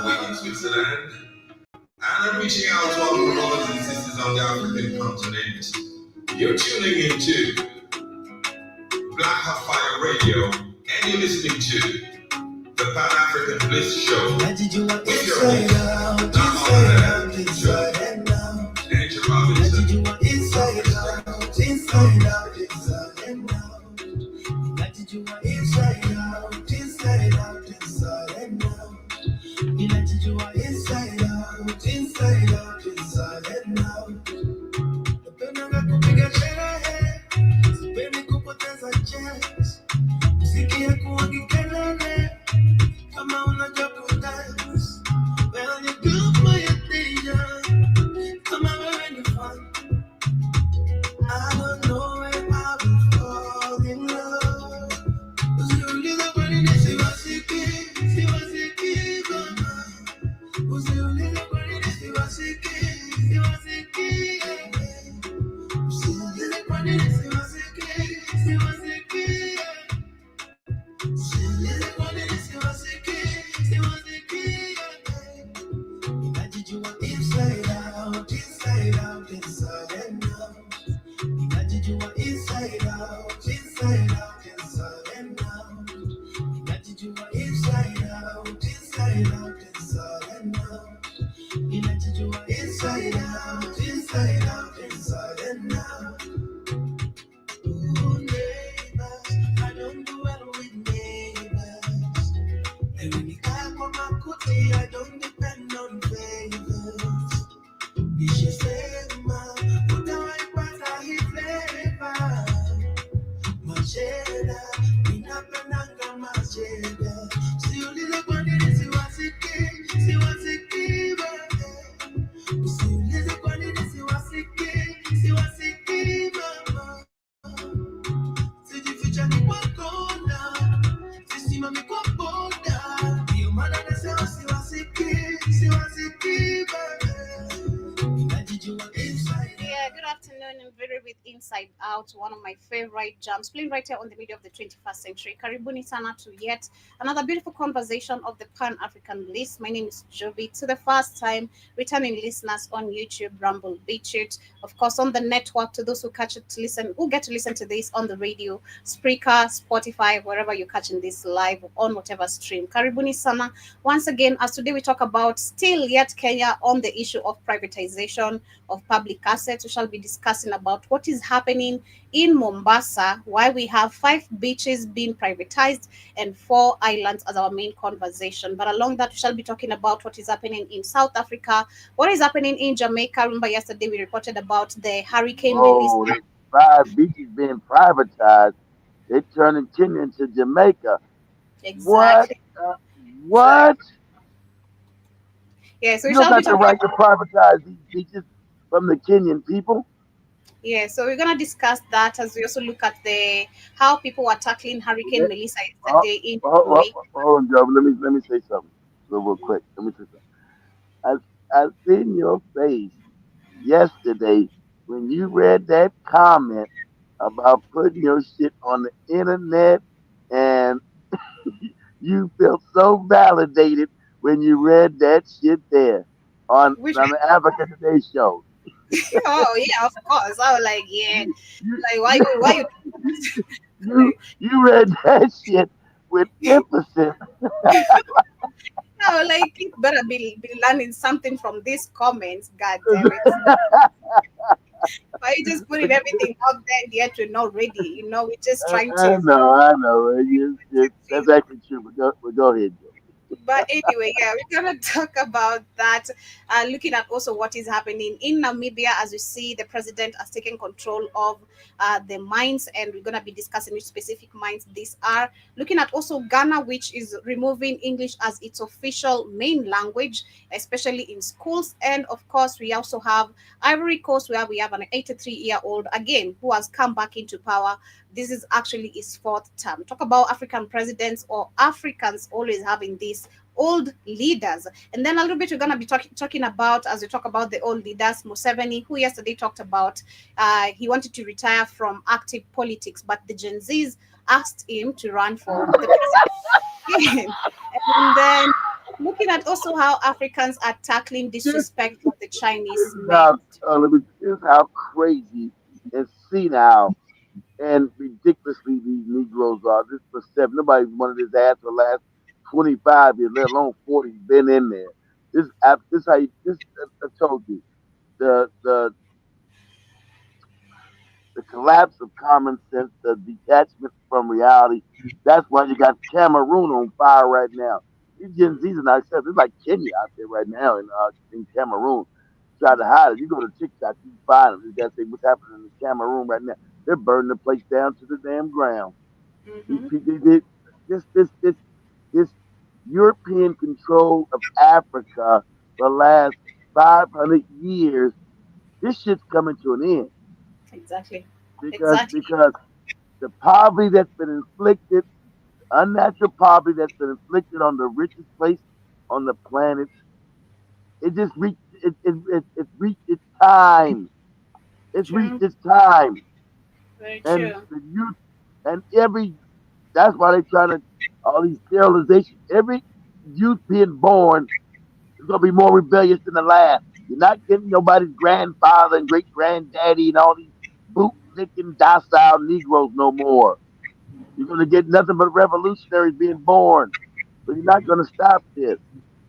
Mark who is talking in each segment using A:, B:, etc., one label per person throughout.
A: Norway in Switzerland, and I'm reaching out to all my brothers and sisters on the African continent. You're tuning into Black Hot Fire Radio, and you're listening to the Pan African Bliss Show with your host, none other than Angel Robinson. Inside out, inside out, inside and out. Imagine you are inside out, inside out, inside and out. Imagine you are inside out, inside out, inside and out. Napenda kupiga sherehe, sipendi kupoteza chance. Muziki ya kuwagi kelele, kama unajua kudance. Well, you do my attention, kama wewe ni fun. I don't know when I will fall in love. Usiulize kwa nini siwasiki, siwasiki mama. Usiulize kwa nini siwasiki, siwasiki. Usiulize kwa nini siwasiki, siwasiki. Usiulize kwa nini siwasiki, siwasiki. Imagine you are inside out, inside out, inside and out. Imagine you are inside out, inside out, inside and out. Imagine you are inside out, inside out, inside and out. Imagine you are inside out, inside out, inside and out. Ooh, neighbors, I don't do well with neighbors. And when you come on my cookie, I don't depend on favors. Nishasema, utawaipata hii flavor. Macheda, ninapendanga macheda. Usiulize kwa nini siwasiki, siwasiki babe. Usiulize kwa nini siwasiki, siwasiki mama. Sijificha ni kwa kona, sisimami kwa boda. Ndio maana nasema siwasiki, siwasiki babe. Yeah, good afternoon and very with Inside Out, one of my favorite jams, playing right here on the media of the 21st century. Karibuni sana to yet another beautiful conversation of the Pan-African Bliss. My name is Jovi. To the first time, returning listeners on YouTube, Rumble, BitChute, of course on the network, to those who catch it to listen, who get to listen to this on the radio, Spreaker, Spotify, wherever you're catching this live on whatever stream. Karibuni sana. Once again, as today we talk about still yet Kenya on the issue of privatization of public assets. We shall be discussing about what is happening in Mombasa, why we have 5 beaches being privatized and 4 islands as our main conversation. But along that, we shall be talking about what is happening in South Africa, what is happening in Jamaica. Remember, yesterday we reported about the Hurricane
B: Oh,
A: Melissa.
B: there's 5 beaches being privatized. They're turning Kenya into Jamaica. What?
A: Exactly.
B: What?
A: Yeah, so we
B: You don't
A: shall be
B: got the
A: talking.
B: right to privatize these beaches from the Kenyan people.
A: Yeah, so we're gonna discuss that as we also look at the how people were tackling Hurricane
B: Let-
A: Melissa
B: Oh,
A: yesterday in
B: oh,
A: Jamaica.
B: oh, hold on, Joe. Let me say something real quick. Let me say something. I seen your face yesterday when you read that comment about putting your shit on the internet, and you felt so validated when you read that shit there
A: Which
B: on the Africa Today show.
A: oh yeah, of course. I was like, yeah,
B: You you
A: like
B: you
A: why you
B: you, you read that shit with emphasis.
A: no, like you better be learning something from these comments. God damn it! Why you just putting everything out there and yet we're not ready? We're just trying to.
B: I know. That's actually true. But go ahead, Joe.
A: But anyway, yeah, we're gonna talk about that. Looking at also what is happening in Namibia, as we see, the president has taken control of the mines, and we're gonna be discussing which specific mines these are. Looking at also Ghana, which is removing English as its official main language, especially in schools, and of course, we also have Ivory Coast, where we have an 83-year-old again who has come back into power. This is actually his 4th term. Talk about African presidents or Africans always having these old leaders. And then a little bit we're going to be talking about, as we talk about the old leaders, Museveni, who yesterday talked about he wanted to retire from active politics, but the Gen Zs asked him to run for the president again. And then
C: Looking at also how Africans are tackling
B: This,
C: disrespect from the
B: this
C: Chinese
B: is
C: men.
B: how this is how crazy and senile and ridiculously these Negroes are. This perception, nobody's wanted his ass for the last 25 years, let alone 40. Been in there. This how you, this. I told you the the the collapse of common sense, the detachment from reality. That's why you got Cameroon on fire right now. These Gen Zs are not accepted. It's like Kenya out there right now in Cameroon. Try to hide it. You go to TikTok, you find them. You got to say what's happening in Cameroon right now. They're burning the place down to the damn ground. These
C: Hmm.
B: people, this European control of Africa for the last 500 years. This shit's coming to an end
C: Exactly. Exactly.
B: because the poverty that's been inflicted, unnatural poverty that's been inflicted on the richest place on the planet, it just reached it's reached its time. It's reached
C: True.
B: its time,
C: Very
B: and
C: true.
B: the youth and every that's why they're trying to all these sterilization. Every youth being born is gonna be more rebellious than the last. You're not getting nobody's grandfather and great granddaddy and all these boot licking docile Negroes no more. You're gonna get nothing but revolutionaries being born. So you're not gonna stop this.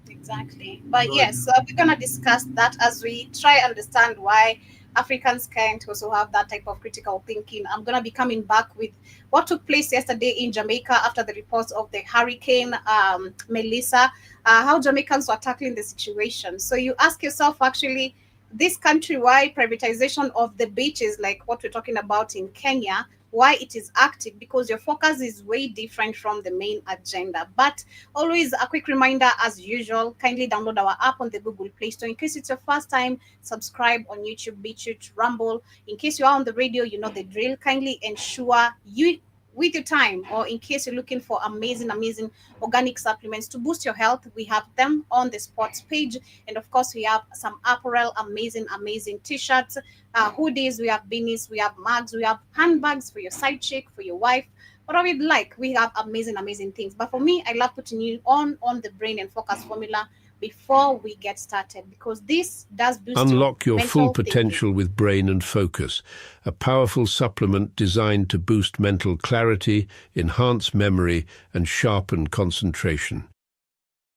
C: Exactly. But
B: So
C: yes, we're going to discuss that as we try understand why Africans can't also have that type of critical thinking. I'm going to be coming back with what took place yesterday in Jamaica after the reports of the hurricane Melissa, how Jamaicans were tackling the situation. So you ask yourself, actually, this country, why privatization of the beaches, like what we're talking about in Kenya, why it is active, because your focus is way different from the main agenda. But always a quick reminder, as usual, kindly download our app on the Google Play Store. In case it's your first time, subscribe on YouTube, BitChute, Rumble. In case you are on the radio, you know the drill. Kindly ensure you with your time, or in case you're looking for amazing organic supplements to boost your health, we have them on the sports page. And of course, we have some apparel, amazing t-shirts, hoodies, we have beanies, we have mugs, we have handbags for your side chick, for your wife, whatever you'd like. We have amazing things. But for me, I love putting you on the brain and focus formula before we get started, because this does boost your
A: Unlock your full
C: mental thinking.
A: potential with Brain and Focus, a powerful supplement designed to boost mental clarity, enhance memory, and sharpen concentration.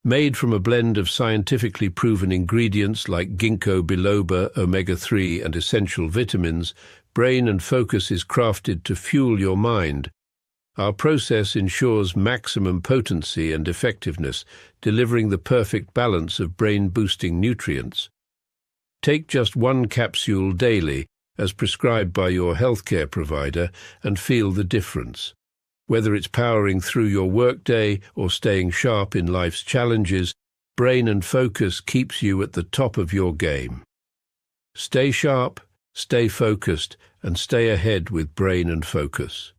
A: Made from a blend of scientifically proven ingredients like ginkgo biloba, omega-3, and essential vitamins, Brain and Focus is crafted to fuel your mind. Our process ensures maximum potency and effectiveness, delivering the perfect balance of brain-boosting nutrients. Take just one capsule daily, as prescribed by your healthcare provider, and feel the difference. Whether it's powering through your workday or staying sharp in life's challenges, Brain and Focus keeps you at the top of your game. Stay sharp, stay focused, and stay ahead with Brain and Focus.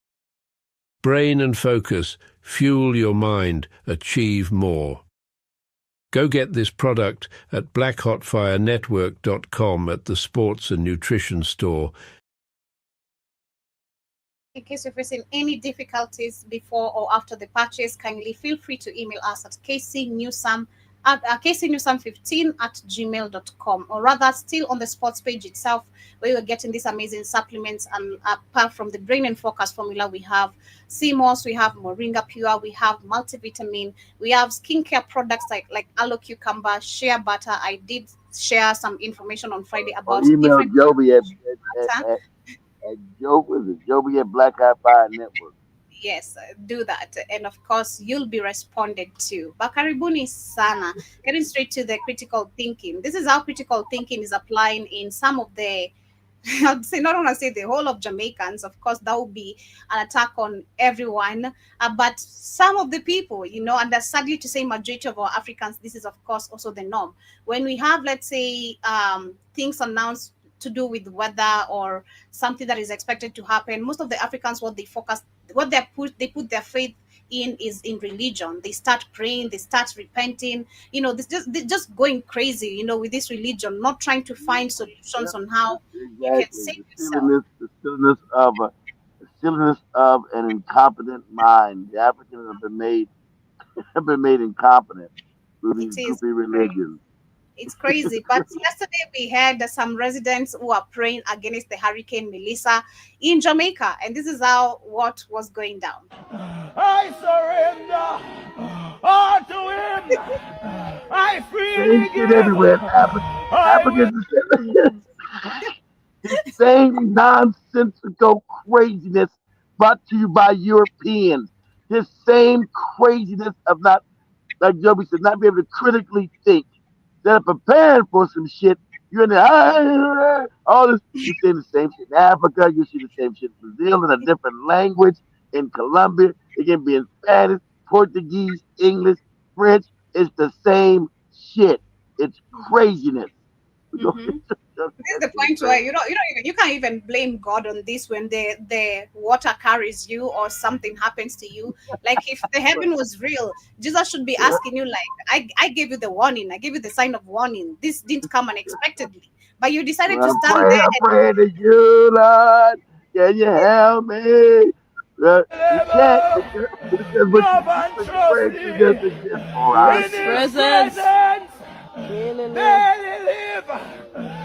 A: Brain and Focus, fuel your mind, achieve more. Go get this product at blackhotfirenetwork.com at the Sports and Nutrition Store.
C: In case you're facing any difficulties before or after the purchase, kindly feel free to email us at kcnewsam15 at gmail.com, or rather still on the sports page itself, where you're getting these amazing supplements. And apart from the brain and focus formula, we have CMOS, we have Moringa Pure, we have multivitamin, we have skincare products like aloe cucumber, shea butter. I did share some information on Friday
B: or
C: about
B: email
C: different
B: Joby
C: butter.
B: at Joby at Black Eye Fire Network.
C: Yes, do that. And of course, you'll be responded to. Bakaribuni sana. Getting straight to the critical thinking. This is how critical thinking is applying in some of the, I'd say, not want to say the whole of Jamaicans. Of course, that would be an attack on everyone. But some of the people, and that's sadly to say, majority of our Africans, this is, of course, also the norm. When we have, let's say, things announced to do with weather or something that is expected to happen, most of the Africans, what they put their faith in is in religion. They start praying, they start repenting, this just they're just going crazy, with this religion, not trying to
B: Yeah,
C: find solutions
B: yep,
C: on how you can
B: exactly.
C: save yourself.
B: The silliness of an incompetent mind. The Africans have been made incompetent. through
C: It
B: these
C: is.
B: goofy religions.
C: It's crazy. But yesterday we had some residents who are praying against the Hurricane Melissa in Jamaica, and this is how what was going down.
A: I surrender all to him. I
B: Same
A: freely
B: shit
A: give.
B: everywhere.
A: I will.
B: Africans, the same nonsensical craziness brought to you by Europeans. This same craziness of not, like Joby said, not be able to critically think. They're preparing for some shit. You're in there, all this. You see the same shit in Africa. You see the same shit in Brazil in a different language. In Colombia, it can be in Spanish, Portuguese, English, French. It's the same shit. It's craziness. We go,
C: Mm-hmm. This is
B: that's
C: the
B: what it's
C: point where
B: saying.
C: you can't even blame God on this when the water carries you or something happens to you. Like if the heaven was real, Jesus should be asking you like, I gave you the warning, I gave you the sign of warning. This didn't come unexpectedly, but you decided to stand there
B: I'm
C: and
B: praying to you, Lord. Can you help me? You can't because what
A: Love
B: you
A: and
B: what you
A: trust
B: praying to
A: thee.
B: just exists,
A: In
B: moron.
D: His
A: his
D: presence.
A: presence,
D: Really live.
A: daily live.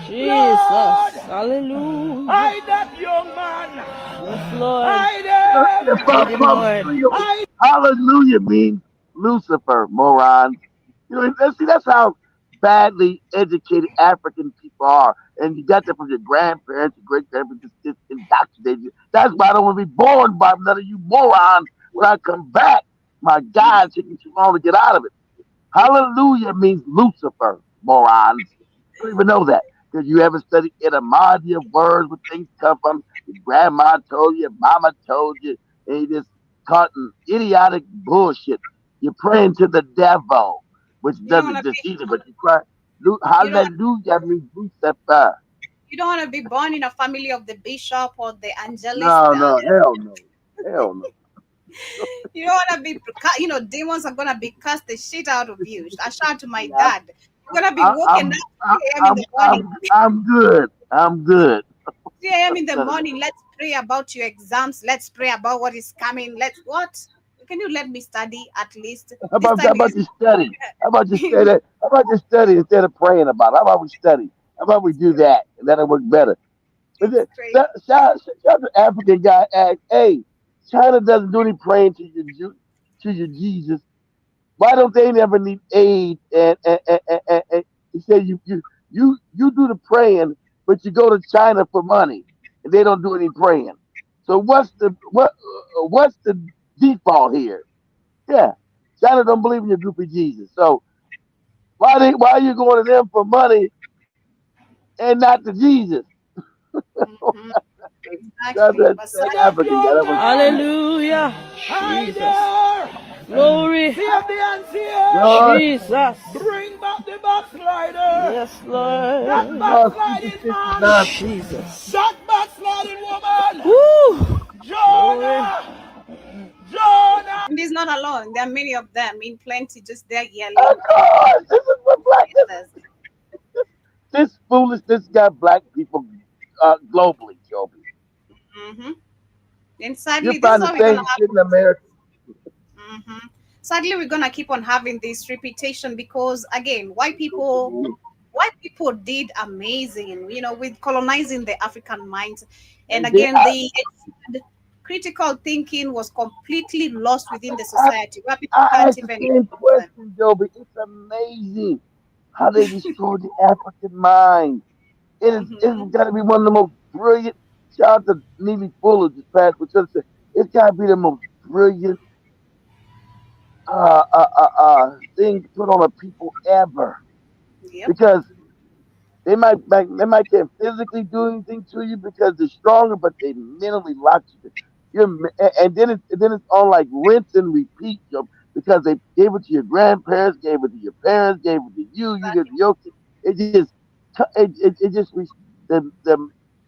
D: Jesus.
A: Lord,
D: Hallelujah.
A: I that young man.
D: Yes, Lord.
A: I them.
D: Hide him, Lord.
A: I
B: Hallelujah means Lucifer, morons. You know, that's how badly educated African people are. And you got that from your grandparents, your great grandparents, just indoctrinated you. That's why I don't want to be born by none of you morons when I come back. My God, it took me too long to get out of it. Hallelujah means Lucifer, morons. You don't even know that. Because you haven't studied etymology of words where things come from. Your grandma told you, your mama told you, and you just caught in idiotic bullshit. You're praying to the devil, which
C: you don't want
B: doesn't
C: to
B: exist
C: be
B: either, but you cry.
C: you don't
B: Hallelujah means Lucifer.
C: you don't want to be born in a family of the bishop or the angelist.
B: No, no, hell no. Hell no.
C: You don't want to be, demons are gonna be cast the shit out of you. I shout to my
B: Yeah,
C: dad. You're gonna be
B: I,
C: woken
B: I'm,
C: up 3 a.m. in the morning.
B: I'm good. I'm good.
C: 3 a.m. in the
B: None of
C: morning. Let's pray about your exams. Let's pray about what is coming. Let's what? Can you let me study at least? This
B: How
C: time
B: about
C: is
B: you study? How about you study? How about you study instead of praying about it? How about we study? How about we do that? And that'll work better. But
C: it's crazy.
B: shout the African guy asked, hey, China doesn't do any praying to to your Jesus. Why don't they never need aid? And he said, you do the praying, but you go to China for money, and they don't do any praying. So what's the default here? Yeah, China don't believe in your goofy Jesus. So why are you going to them for money and not to Jesus?
C: Mhm.
B: That's
C: Exactly.
B: that,
C: But
B: that
A: that
B: African guy.
A: young
B: That was funny.
A: man.
D: Hallelujah.
A: I
D: Jesus.
A: dare.
D: Glory.
A: Save the unsaved.
B: Lord,
D: Jesus.
A: Bring back the backslider.
D: Yes,
A: That
D: Lord.
B: Lord, speaking
A: backsliding
B: sister
A: man.
B: nonsense.
D: Jesus.
A: That backsliding woman.
D: Woo. Glory.
A: Jonah. Jonah.
C: and he's not alone. There are many of them in plenty just there
B: Of
C: yelling
B: course, this is what black.
C: Jesus.
B: This foolishness got black people globally, Joby.
C: Mm-hmm. And
B: You
C: sadly, this is
B: find the
C: what we're gonna
B: same shit in America.
C: hmm sadly we're gonna keep on having this reputation because again, white people did amazing, with colonizing the African minds, and
B: They did.
C: again the critical thinking was completely lost within the
B: I,
C: society where people
B: I
C: can't
B: asked the
C: even
B: same question, Joby. It's amazing how they destroyed the African mind. It's
C: hmm
B: got to be one of the most brilliant. Shout out to Neely Fuller this past week. It's got to be the most brilliant thing put on a people ever
C: yep.
B: because they might can't physically do anything to you because they're stronger, but they mentally lock you. And then it's on like rinse and repeat, because they gave it to your grandparents, gave it to your parents, gave it to you, you gave it to your kids. It just it just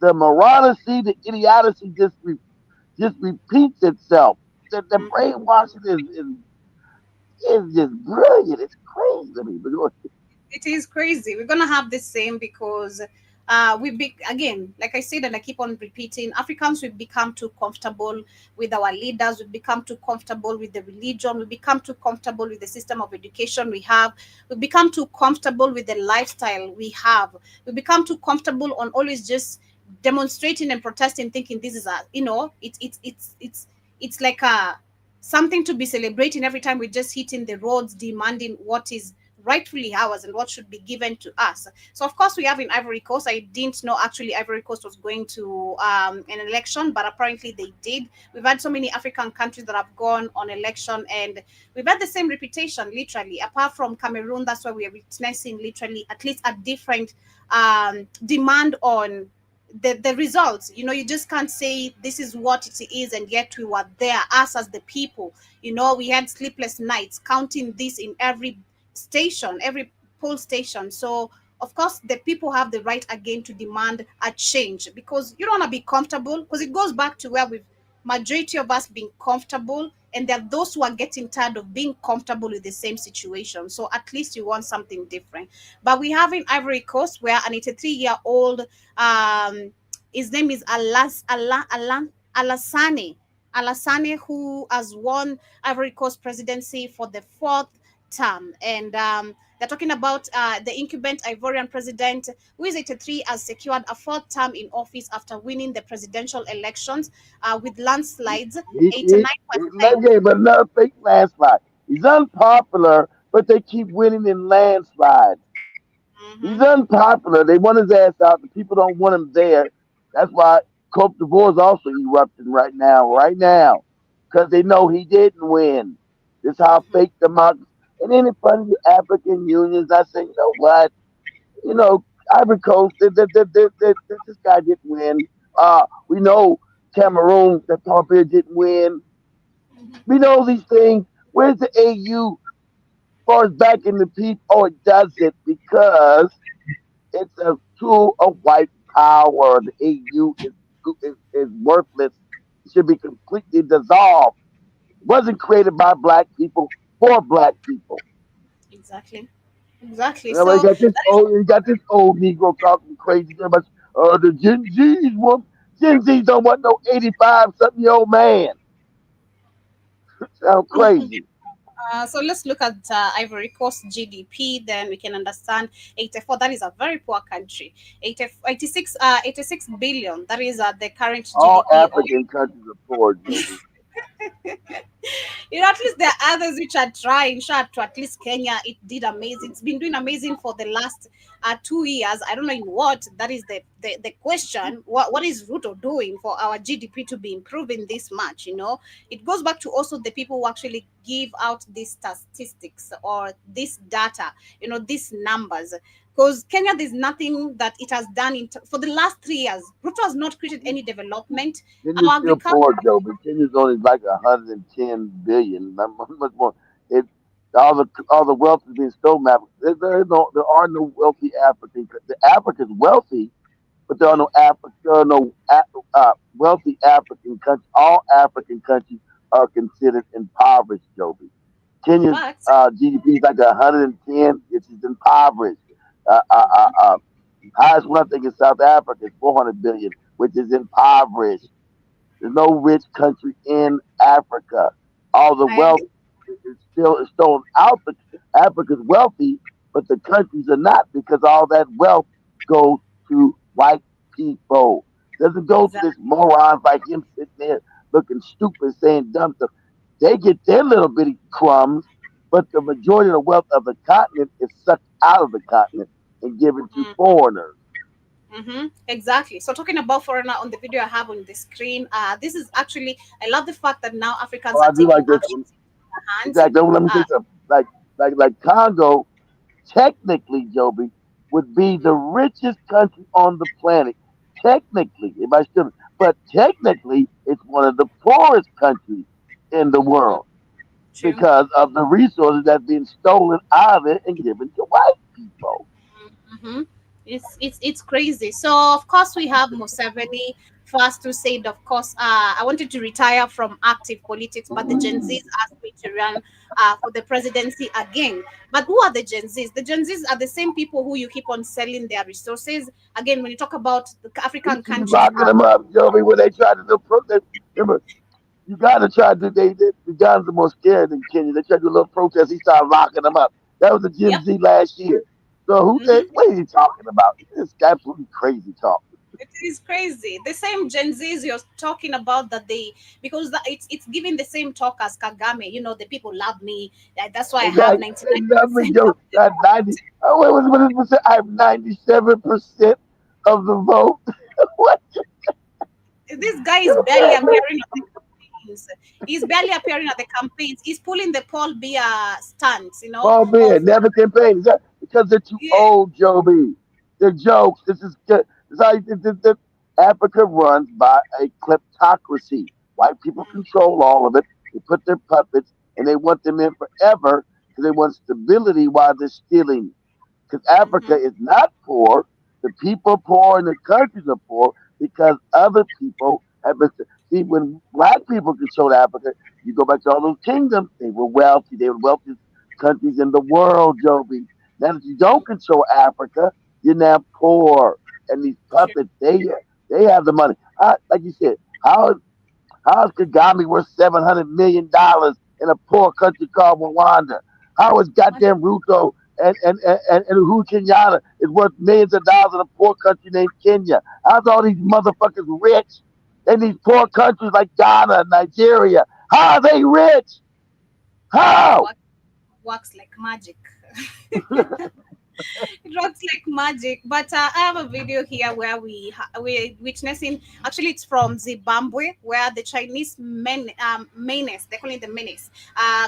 B: the morality, the idiocy just repeats itself. The
C: Mhm.
B: brainwashing is just brilliant. It's crazy to me. But
C: It is crazy. We're gonna have the same because again, like I said, and I keep on repeating, Africans, we've become too comfortable with our leaders, we've become too comfortable with the religion, we've become too comfortable with the system of education we have, we've become too comfortable with the lifestyle we have, we've become too comfortable on always just demonstrating and protesting, thinking this is a, it's like a something to be celebrating every time we're just hitting the roads demanding what is rightfully ours and what should be given to us. So of course we have in Ivory Coast. I didn't know actually Ivory Coast was going to an election, but apparently they did. We've had so many African countries that have gone on election, and we've had the same reputation literally. Apart from Cameroon, that's why we are witnessing literally at least a different demand on the results. You just can't say this is what it is, and yet we were there, us as the people. We had sleepless nights counting this in every station, every poll station. So of course the people have the right again to demand a change, because you don't want to be comfortable, because it goes back to where we've majority of us being comfortable, and there are those who are getting tired of being comfortable with the same situation. So at least you want something different. But we have in Ivory Coast where an 83-year-old, his name is Alassane Alassane, who has won Ivory Coast presidency for the fourth term. And they're talking about the incumbent Ivorian president, who is 83, has secured a fourth term in office after winning the presidential elections with landslides,
B: Let's
C: 89%.
B: get but another fake landslide. He's unpopular, but they keep winning in landslides. He's
C: Mm-hmm.
B: unpopular. They want his ass out. The people don't want him there. That's why Cote d'Ivoire is also erupting right now, because they know he didn't win. This is how
C: Mm-hmm.
B: fake democracy. And then it's funny, the African unions. I say, you know what? You know, Ivory Coast. This guy didn't win. We know Cameroon. That Paul Biya didn't win. We know these things. Where's the AU? Far as back in the people? Oh, it doesn't, because it's a tool of white power. The EU is worthless. It should be completely dissolved. It wasn't created by black people for black people.
C: Exactly. Exactly.
B: You know,
C: So that is
B: you got this old Negro talking crazy so much. The Gen Zs want Gen Zs don't want no 85 something year old man. Sound crazy.
C: so let's look at Ivory Coast GDP, then we can understand 84. That is a very poor country. 80, 86, 86 billion. That is the current
B: All
C: GDP of.
B: African countries are poor, Joby.
C: At least there are others which are trying. Shout to at least Kenya. It did amazing. It's been doing amazing for the last 2 years. I don't know in what. That is the question. What is Ruto doing for our GDP to be improving this much? It goes back to also the people who actually give out these statistics or this data, these numbers. Because Kenya, there's nothing that it has done for the last 3 years. Ruto has not created any development.
B: Kenya's
C: Our
B: still
C: agriculture.
B: poor, Joe, but Kenya's only like 110 billion, not much more. It all the wealth is being stolen. There are no wealthy African. The Africa's wealthy, but there are no wealthy African countries. All African countries are considered impoverished, Joby. Kenya's
C: But
B: GDP is like 110, which is impoverished. Highest one I think in South Africa is 400 billion, which is impoverished. There's no rich country in Africa. All the
C: I
B: wealth
C: agree.
B: is still stolen out. Africa's wealthy, but the countries are not, because all that wealth goes to white people. Doesn't go to this
C: Exactly.
B: morons like him sitting there looking stupid, saying dumb stuff. They get their little bitty crumbs, but the majority of the wealth of the continent is sucked out of the continent and given to foreigners.
C: Exactly. So talking about foreigner on the video I have on the screen, this is actually, I love the fact that now
B: Oh,
C: Africans are
B: I do
C: taking
B: like this
C: action
B: one.
C: in their hands.
B: Exactly. Let me
C: Uh,
B: say something. Like Congo, technically, Joby, would be the richest country on the planet. Technically, if I still, but technically, it's one of the poorest countries in the
C: mhm,
B: world,
C: true.
B: because of the resources that's being stolen out of it and given to white people.
C: hmm it's crazy. So of course we have Museveni first to say, of course, I wanted to retire from active politics, but the Gen Zs asked me to run for the presidency again. But who are the Gen Zs? The Gen Zs are the same people who you keep on selling their resources. Again, when you talk about the
B: We
C: African
B: keep
C: countries
B: locking them up, Joey, when they try to do protest. Remember, you gotta try to the Ugandans are more scared than Kenya. They tried to do a little protest, he started locking them up. That was the Gen
C: yep.
B: Z last year. So
C: Hmm.
B: what are you talking about? This absolutely crazy talk.
C: It is crazy. The same Gen Zs you're talking about that they because it's giving the same talk as Kagame. You know, the people love me. That's why I have
B: Exactly. They love me,
C: 99%
B: Joe.
C: of the
B: Got 90.
C: vote.
B: Oh, what is percent? I have 97% of the vote. What?
C: This guy is
B: You
C: barely
B: can't make
C: appearing at the campaigns. He's barely appearing at the campaigns. He's pulling the Paul Biya stance,
B: Paul Beer
C: of
B: never campaigned. Is that because they're too
C: yeah.
B: old, Joe B? They're jokes. This is good. This is how Africa runs by a kleptocracy. White people control all of it. They put their puppets and they want them in forever because they want stability while they're stealing. Because Africa
C: Mm-hmm.
B: is not poor. The people poor and the countries are poor because other people have been. See, when black people controlled Africa, you go back to all those kingdoms, they were wealthy. They were the wealthiest countries in the world, Joby. Now that you don't control Africa, you're now poor. And these
C: Sure.
B: puppets, they have the money. Like you said, how is Kagame worth $700 million in a poor country called Rwanda? How is goddamn Ruto and Uhuru Kenyatta is worth millions of dollars in a poor country named Kenya? How's all these motherfuckers rich in these poor countries like Ghana, Nigeria? How are they rich?
C: It
B: How?
C: works like magic. It works like magic. But I have a video here where we're witnessing. Actually, it's from Zimbabwe, where the Chinese menace, they call it the menace,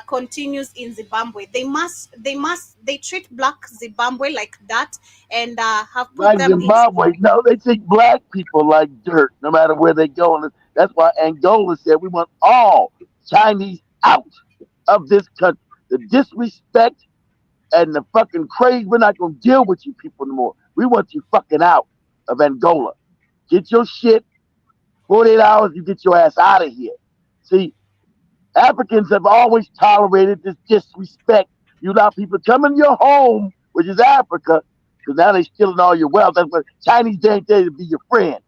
C: continues in Zimbabwe. They treat black Zimbabwe like that, and have put
B: Like
C: them in.
B: Zimbabwe, no, they treat black people like dirt no matter where they go. And that's why Angola said we want all Chinese out of this country. The disrespect and the fucking crazy. We're not gonna deal with you people anymore. We want you fucking out of Angola. Get your shit. 48 hours, you get your ass out of here. See, Africans have always tolerated this disrespect. You allow people to come in your home, which is Africa, because now they're stealing all your wealth. That's what Chinese they ain't there to be your friend.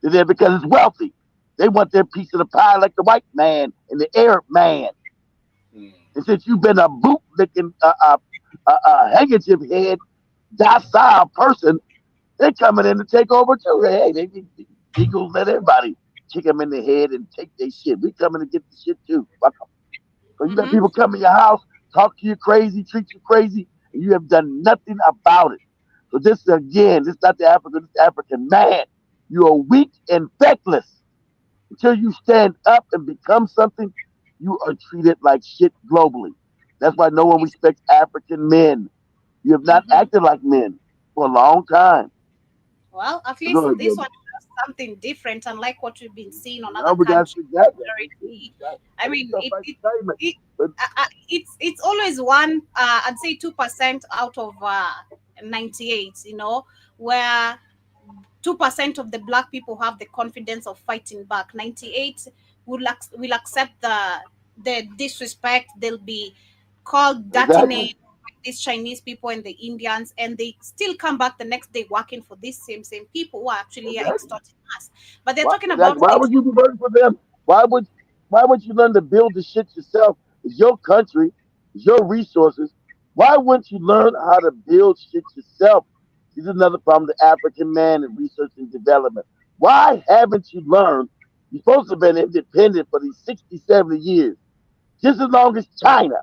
B: They're there because it's wealthy. They want their piece of the pie like the white man and the Arab man. And since you've been a bootlicking, handkerchief head, docile person, they're coming in to take over too. Hey, they gonna let everybody kick them in the head and take their shit. We coming to get the shit too. Fuck 'em. So you let
C: Mhm.
B: people come in your house, talk to you crazy, treat you crazy, and you have done nothing about it. So this again, this is not the African, this is the African man. You are weak and feckless. Until you stand up and become something, you are treated like shit globally. That's why no one respects African men. You have not
C: Mhm.
B: acted like men for a long time.
C: Well, at
B: Go
C: least
B: ahead,
C: this
B: Joe.
C: one does something different, unlike what we've been seeing on
B: Now
C: other
B: we got to
C: countries.
B: fix that.
C: Majority. I
B: That's
C: mean,
B: stuff like entertainment.
C: it
B: But
C: it's always one. I'd say 2% out of 98. Where 2% of the black people have the confidence of fighting back. 98 will accept the disrespect. They'll be called dirty
B: exactly,
C: names by these Chinese people and the Indians, and they still come back the next day working for these same people who are actually
B: exactly.
C: extorting us. But they're
B: Why,
C: talking
B: exactly.
C: about
B: Why
C: it.
B: would you be working for them? Why would you learn to build the shit yourself? It's your country, it's your resources. Why wouldn't you learn how to build shit yourself? This is another problem, the African man in research and development. Why haven't you learned? You're supposed to have been independent for these 60, 70 years, just as long as China.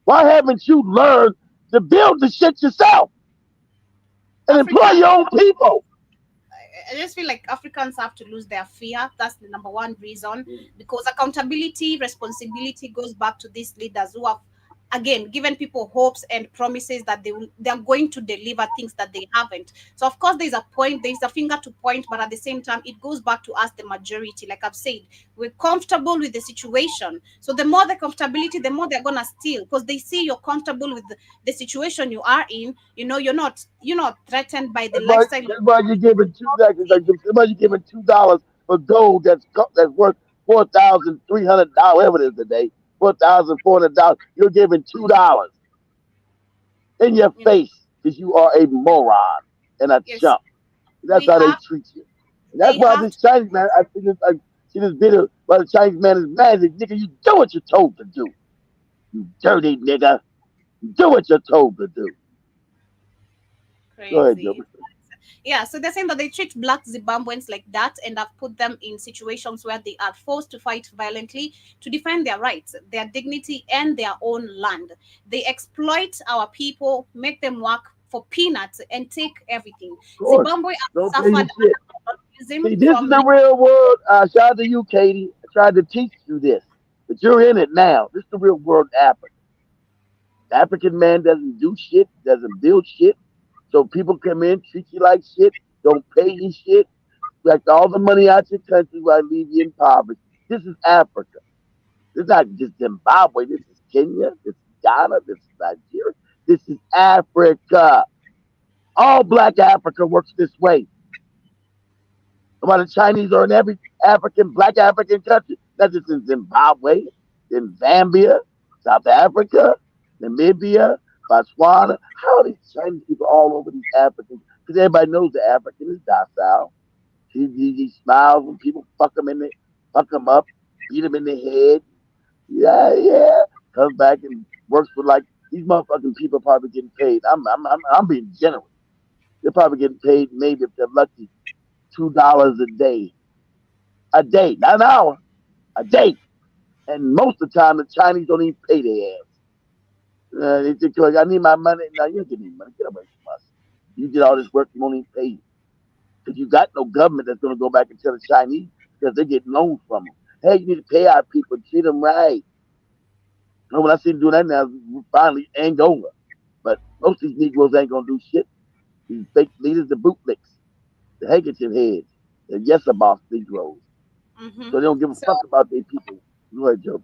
B: Why haven't you learned to build the shit yourself and employ
C: Africa,
B: your own people?
C: I just feel like Africans have to lose their fear. That's the number one reason. Because accountability, responsibility goes back to these leaders who have, again, given people hopes and promises that they are going to deliver things that they haven't. So of course there's a point, there's a finger to point, but at the same time it goes back to us, the majority. Like I've said, we're comfortable with the situation. So the more the comfortability, the more they're gonna steal because they see you're comfortable with the situation you are in. You're not threatened by the lifestyle
B: That's why you're giving two seconds.
C: of
B: That's why you're giving $2 for gold that's worth $4,300, whatever it is today. $4,400. You're giving $2 in your
C: You know,
B: face because you are a moron and a
C: yes,
B: chump. That's
C: we
B: how they
C: have.
B: treat you. And that's
C: They
B: why
C: have
B: this Chinese man, see this video where the Chinese man is mad. He's nigga, you do what you're told to do. You dirty nigga. You do what you're told to do. Go ahead, Joe.
C: crazy. Yeah, so they're saying that they treat black Zimbabweans like that and have put them in situations where they are forced to fight violently to defend their rights, their dignity, and their own land. They exploit our people, make them work for peanuts, and take everything.
B: Of course.
C: Zimbabwe has
B: Don't pay you
C: suffered
B: shit.
C: under
B: See,
C: colonialism
B: this is
C: from
B: the real world. Shout out to you, Katie. I tried to teach you this, but you're in it now. This is the real world Africa. The African man doesn't do shit, doesn't build shit. So people come in, treat you like shit, don't pay you shit, extract all the money out your country while leave you in poverty. This is Africa. This is not just Zimbabwe. This is Kenya. This is Ghana. This is Nigeria. This is Africa. All black Africa works this way. While the Chinese are in every black African country, not just in Zimbabwe, in Zambia, South Africa, Namibia, Botswana. How are these Chinese people all over these Africans? Because everybody knows the African is docile. He smiles when people fuck him up, beat him in the head. Yeah, yeah. Comes back and works for like these motherfucking people probably getting paid. I'm being generous. They're probably getting paid maybe if they're lucky $2 a day, not an hour, a day. And most of the time, the Chinese don't even pay their ass. They think, like, I need my money. No, you don't get any money. Get away from us. You did all this work, you won't even pay you. Because you got no government that's going to go back and tell the Chinese because they get loans from them. Hey, you need to pay our people, treat them right. And when I see them doing that now, finally, Angola. But most of these Negroes ain't going to do shit. These fake leaders, the bootlicks, the handkerchief heads, the yes boss Negroes.
C: hmm
B: So they don't give a
C: So
B: fuck about their people. Go ahead, Joe.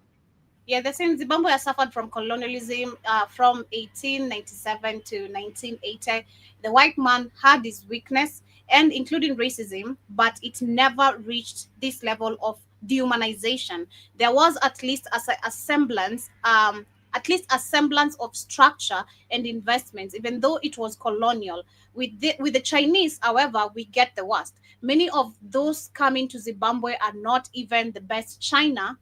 C: yeah, they're saying Zimbabwe has suffered from colonialism from 1897 to 1980. The white man had his weakness, and including racism, but it never reached this level of dehumanization. There was a semblance, a semblance of structure and investments, even though it was colonial. With the Chinese, however, we get the worst. Many of those coming to Zimbabwe are not even the best China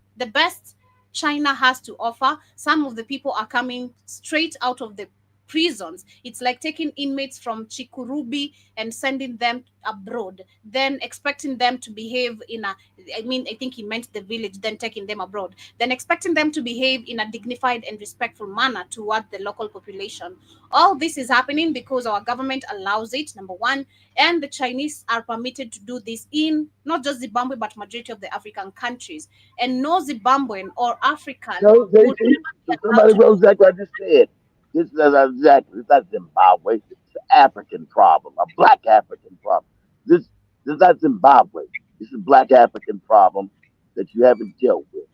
C: has to offer. Some of the people are coming straight out of the prisons. It's like taking inmates from Chikurubi and sending them abroad, then expecting them to behave in a, I mean, I think he meant the village, then taking them abroad, then expecting them to behave in a dignified and respectful manner toward the local population. All this is happening because our government allows it, number one, and the Chinese are permitted to do this in not just Zimbabwe, but majority of the African countries. And no Zimbabwean or African
B: No,
C: would
B: JC.
C: ever be
B: So
C: allowed
B: somebody
C: to do
B: wrote exactly what I just said. This is exactly. It's not Zimbabwe. It's an African problem, a black African problem. This this is not Zimbabwe. This is a black African problem that you haven't dealt with.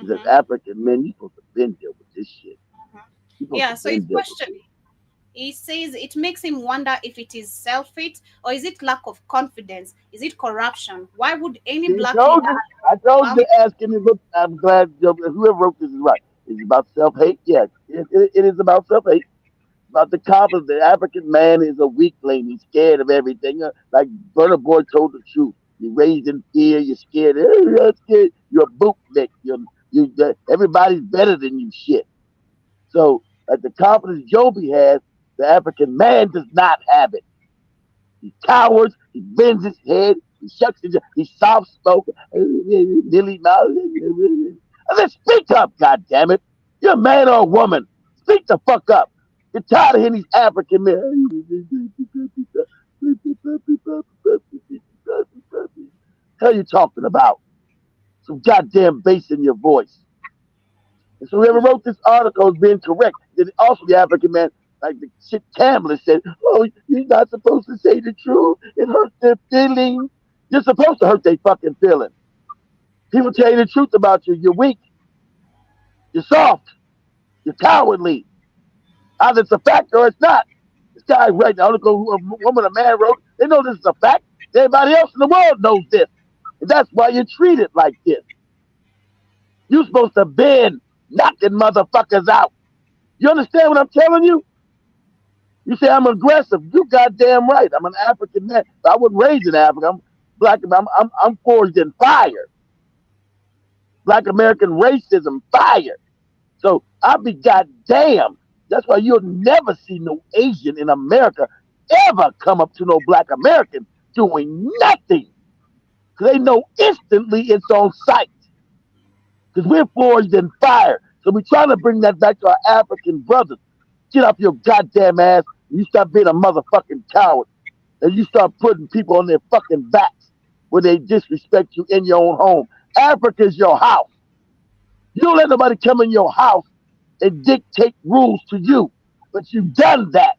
B: Because
C: Mhm.
B: African men, you're supposed to been deal with this shit. You're supposed to
C: Yeah, so
B: been
C: it's
B: deal with this.
C: questioning. He says it makes him wonder if it is self-hate or is it lack of confidence? Is it corruption? Why would any
B: See,
C: black
B: told
C: leader
B: you. I told you
C: allow
B: to ask him. I'm glad whoever wrote this is right. It's about self hate. Yeah, it is about self hate. About the confidence. The African man is a weakling. He's scared of everything. Like Burna Boy told the truth. You're raised in fear. You're scared. You're scared. You're a bootlick. Everybody's better than you. Shit. So, like the confidence Joby has, the African man does not have it. He cowers. He bends his head. He shucks his. He's soft spoken. Dilly mouth. I said, speak up, God damn it! You're a man or a woman. Speak the fuck up. You're tired of hearing these African men. Hell you talking about? Some goddamn bass in your voice. And so whoever wrote this article is being correct. Then also the African man, like the shit Tamla said, oh, you're not supposed to say the truth. It hurts their feelings. You're supposed to hurt their fucking feelings. People tell you the truth about you. You're weak. You're soft. You're cowardly. Either it's a fact or it's not. This guy right the article who a woman, a man wrote, they know this is a fact. Everybody else in the world knows this. And that's why you're treated like this. You're supposed to bend. knocking motherfuckers out. You understand what I'm telling you? You say I'm aggressive. You goddamn right. I'm an African man. I wasn't raised in Africa. I'm black. I'm forged in fire. Black American racism, fire. So I be goddamn. That's why you'll never see no Asian in America ever come up to no black American doing nothing. Because they know instantly it's on sight. Because we're forged in fire. So we're trying to bring that back to our African brothers. Get off your goddamn ass and you stop being a motherfucking coward. And you start putting people on their fucking backs where they disrespect you in your own home. Africa's your house. You don't let nobody come in your house and dictate rules to you. But you've done that.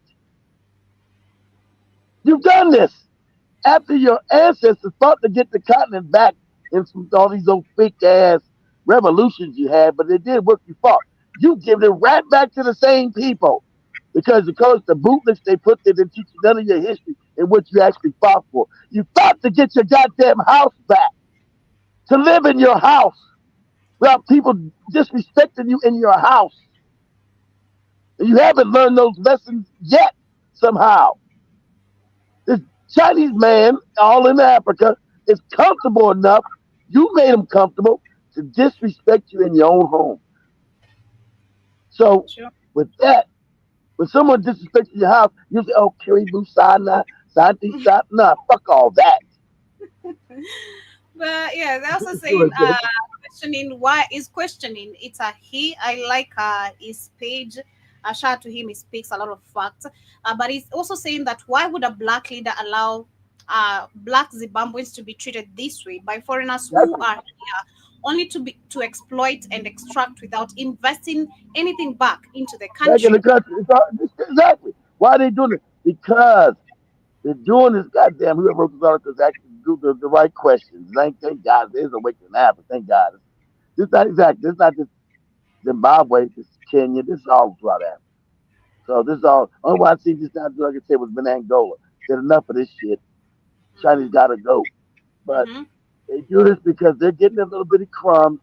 B: You've done this. After your ancestors fought to get the continent back in all these old fake ass revolutions you had, but it did work. You fought. You give it right back to the same people because the bootlicks they put there didn't teach you none of your history and what you actually fought for. You fought to get your goddamn house back, to live in your house without people disrespecting you in your house. And you haven't learned those lessons yet somehow. This Chinese man, all in Africa, is comfortable enough. You made him comfortable to disrespect you in your own home. So,
C: Sure.
B: with that, when someone disrespects your house, you say, "Oh, Kiribu Sana, Santi Sana." Nah, fuck all that.
C: But yeah, they're also
B: Do
C: saying
B: it, baby.
C: questioning why is questioning. It's a he. I like his page. Shout out to him. He speaks a lot of facts. But he's also saying that why would a black leader allow black Zimbabweans to be treated this way by foreigners who
B: Exactly.
C: are here only to exploit and extract without investing anything back into the
B: Back in the
C: country?
B: country. Exactly. Why are they doing it? Because they're doing this goddamn, whoever wrote this article is actually do the right questions. Thank God there's a waking happen. Thank God. This not exactly. This not just Zimbabwe. This is Kenya. This is all throughout Africa. So this is all. Only one I see this now, like I said, was in Angola. Said enough of this shit. Chinese
C: Mm-hmm.
B: gotta go. But
C: Mm-hmm.
B: they do this because they're getting a little bit of crumbs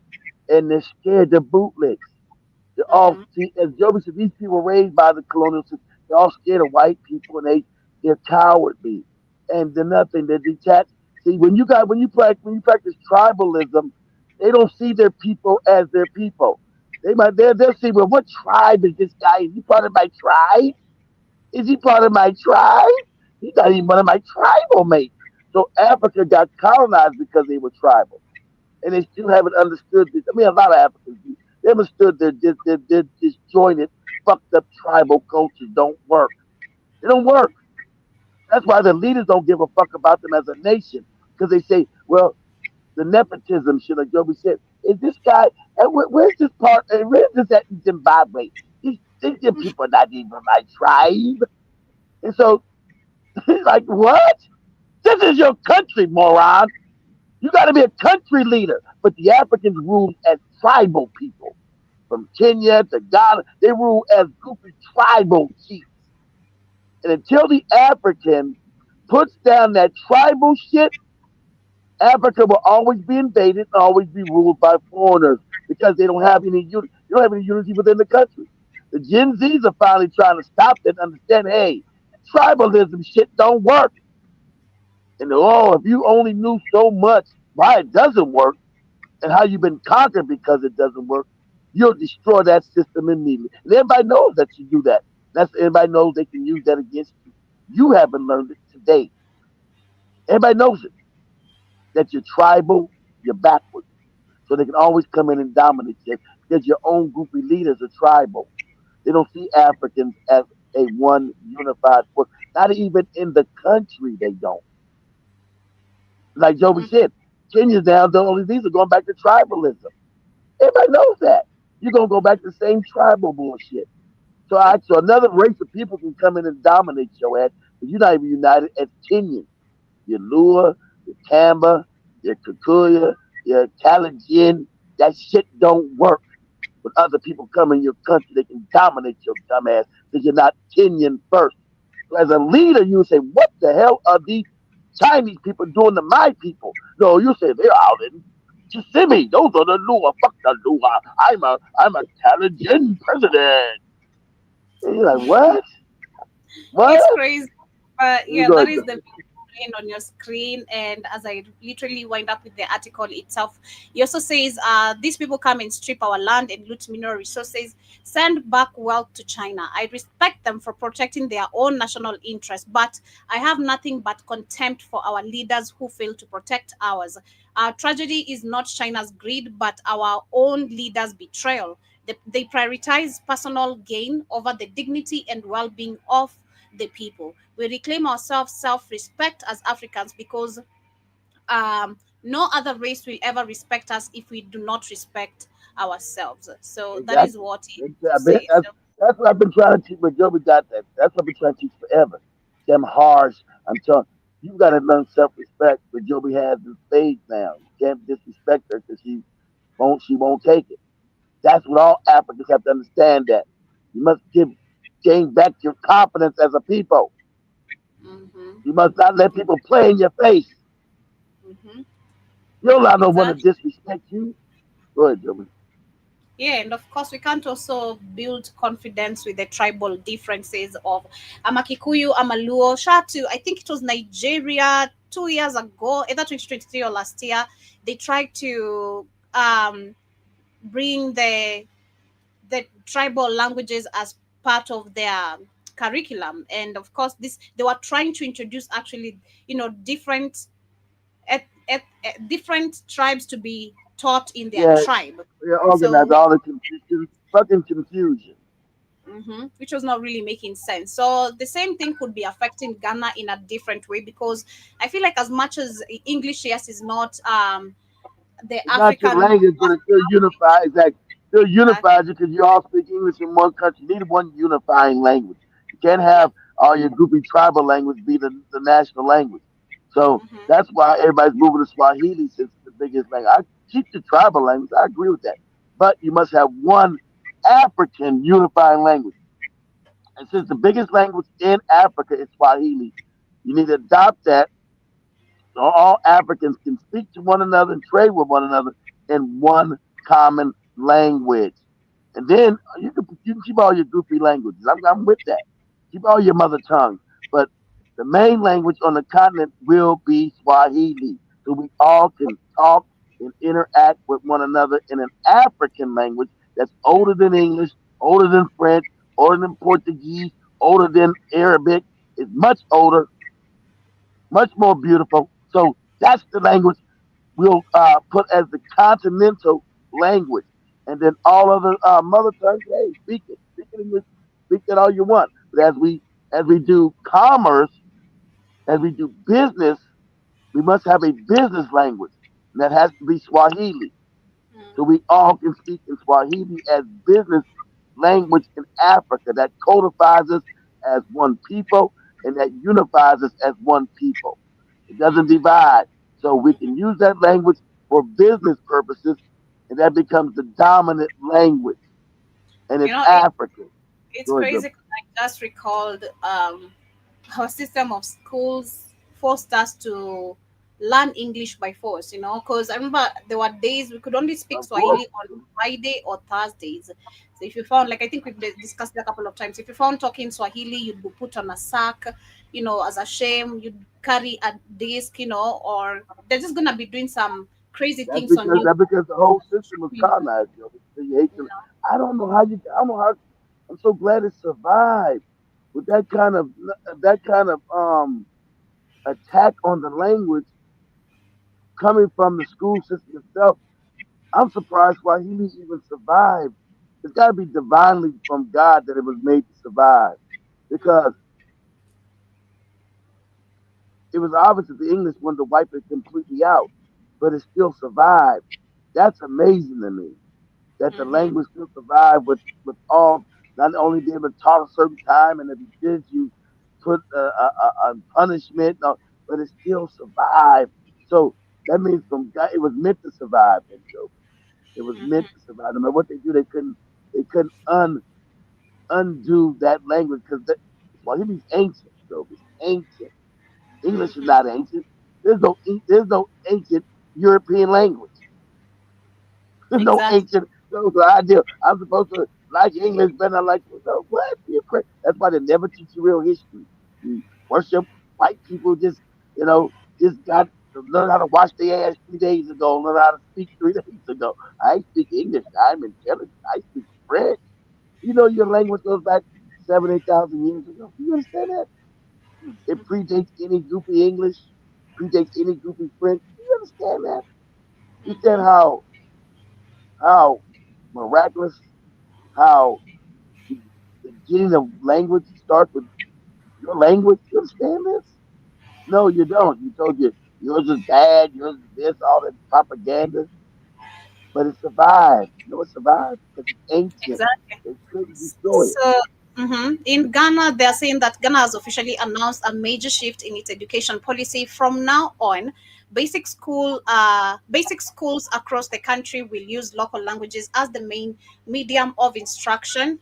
B: and they're scared to bootlicks. They're all
C: Mm-hmm.
B: see, as Joby said, these people were raised by the colonial system. They're all scared of white people and they're cowardly and they're nothing. They're detached. See, when you practice tribalism, they don't see their people as their people. They'll see, well, what tribe is this guy? Is he part of my tribe? Is he part of my tribe? He's not even one of my tribal mates. So Africa got colonized because they were tribal, and they still haven't understood this. I mean, a lot of Africans do. They understood their disjointed, fucked up tribal cultures don't work. They don't work. That's why the leaders don't give a fuck about them as a nation because they say, well, the nepotism shit, like Joby said, is this guy? And where's this part? And where's this at in Zimbabwe? These people are not even my tribe. And so, like, what? This is your country, moron. You got to be a country leader. But the Africans ruled as tribal people. From Kenya to Ghana, they rule as goofy tribal chiefs. And until the African puts down that tribal shit, Africa will always be invaded and always be ruled by foreigners because they don't have any unity. They don't have any unity within the country. The Gen Zs are finally trying to stop it and understand, hey, tribalism shit don't work. And oh, if you only knew so much why it doesn't work and how you've been conquered because it doesn't work, you'll destroy that system immediately. And everybody knows that you do that. Everybody knows they can use that against you. You haven't learned it today. Everybody knows it. That you're tribal, you're backwards. So they can always come in and dominate you because your own groupie leaders are tribal. They don't see Africans as a one unified force. Not even in the country, they don't. Like Joby
C: Mm-hmm.
B: said, Kenya's now the only these are going back to tribalism. Everybody knows that. You're gonna go back to the same tribal bullshit. So another race of people can come in and dominate your ass, but you're not even united as Kenyans. Your Lua, your Kamba, your Kikuya, your Kalenjin. That shit don't work. When other people come in your country, they can dominate your dumb ass because you're not Kenyan first. So as a leader, you say, what the hell are these Chinese people doing to my people? No, you say they're out in. Kissimmee, those are the law. Fuck the law. I'm a intelligent president. And you're like, what?
C: It's
B: What?
C: crazy. But
B: You
C: yeah,
B: go
C: that
B: ahead.
C: is the line on your screen. And as I literally wind up with the article itself, he also says these people come and strip our land and loot mineral resources, send back wealth to China. I respect them for protecting their own national interest, but I have nothing but contempt for our leaders who fail to protect ours. Our tragedy is not China's greed, but our own leaders' betrayal. They prioritize personal gain over the dignity and well being of the people. We reclaim ourselves self respect as Africans because no other race will ever respect us if we do not respect ourselves. So that is
B: Exactly.
C: what he to
B: Exactly.
C: say. So,
B: That's what I've been trying to teach. But Joby got that. That's what I've been trying to teach forever. Them harsh. I'm telling you, got to learn self-respect. But Joby has the stage now. You can't disrespect her because she won't take it. That's what all Africans have to understand. That you must gain back your confidence as a people.
C: hmm
B: You must not let people play in your face.
C: hmm
B: You don't allow no one to
C: exactly.
B: disrespect you. Go ahead, Joby.
C: Yeah, and of course, we can't also build confidence with the tribal differences of Amakikuyu, Amaluo, Shatu. I think it was Nigeria 2 years ago, either 2023 or last year. They tried to bring the tribal languages as part of their curriculum, and of course, this they were trying to introduce actually, different different tribes to be taught in their
B: Yeah,
C: tribe.
B: yeah, organize
C: So
B: all the fucking confusion.
C: which was not really making sense. So the same thing could be affecting Ghana in a different way, because I feel like as much as English, yes, is not the
B: It's not your
C: African
B: language, but it's still unified. It's like still
C: exactly.
B: unifies you because you all speak English in one country. You need one unifying language. You can't
C: Yep.
B: have all your groupie tribal language be the national language. So
C: hmm
B: that's why everybody's moving to Swahili since it's the biggest language. I keep the tribal language. I agree with that. But you must have one African unifying language. And since the biggest language in Africa is Swahili, you need to adopt that so all Africans can speak to one another and trade with one another in one common language. And then you can keep all your goofy languages. I'm with that. Keep all your mother tongues. But the main language on the continent will be Swahili. So we all can talk and interact with one another in an African language that's older than English, older than French, older than Portuguese, older than Arabic. It's much older, much more beautiful. So that's the language we'll put as the continental language. And then all other mother tongues, hey, speak it English, speak that all you want. But as we do commerce, as we do business, we must have a business language, and that has to be Swahili. So we all can speak in Swahili as business language in Africa that codifies us as one people and that unifies us as one people. It doesn't divide. So we can use that language for business purposes, and that becomes the dominant language, and
C: You
B: it's
C: know,
B: African.
C: it's
B: Go ahead,
C: crazy
B: Joe.
C: 'cause I just recalled our system of schools forced us to learn English by force, because I remember there were days we could only speak
B: Of course.
C: Swahili on Friday or Thursdays. So if you found, like, I think we've discussed it a couple of times, if you found talking Swahili, you'd be put on a sack, as a shame, you'd carry a disc, or they're just going to be doing some crazy
B: That's
C: things on
B: because
C: you.
B: that's because the whole system was colonized, Joe. So you hate them. I don't know how. I'm so glad it survived with that kind of attack on the language coming from the school system itself. I'm surprised why he even survived. It's got to be divinely from God that it was made to survive, because it was obvious that the English wanted to wipe it completely out, but it still survived. That's amazing to me that the
C: Mm-hmm.
B: language still survived with all, not only being able to talk a certain time, and if you did, you put a punishment, no, but it still survived. So that means from God, it was meant to survive. And so it was meant to survive. No matter what they do, they couldn't undo that language because Swahili's ancient. So it's ancient. English is
C: Mm-hmm.
B: not ancient. There's no ancient European language. No
C: Exactly.
B: ancient. So the idea I'm supposed to like English better. Like no, what? You're crazy. That's why they never teach you real history. You worship white people. Just got to learn how to wash their ass 3 days ago. Learn how to speak 3 days ago. I speak English. I'm intelligent. I speak French. Your language goes back 7, 8,000 years ago. Do you understand that? It predates any goofy English, predates any goofy French. Do you understand that? You understand
C: Hmm.
B: how miraculous, how the, the getting of language starts with your language? You understand this? No, you don't. You told you yours is bad, yours is this, all that propaganda, but it survived. It survived because it's ancient.
C: Exactly.
B: They couldn't destroy it.
C: So, in Ghana, they are saying that Ghana has officially announced a major shift in its education policy. From now on, basic schools across the country will use local languages as the main medium of instruction.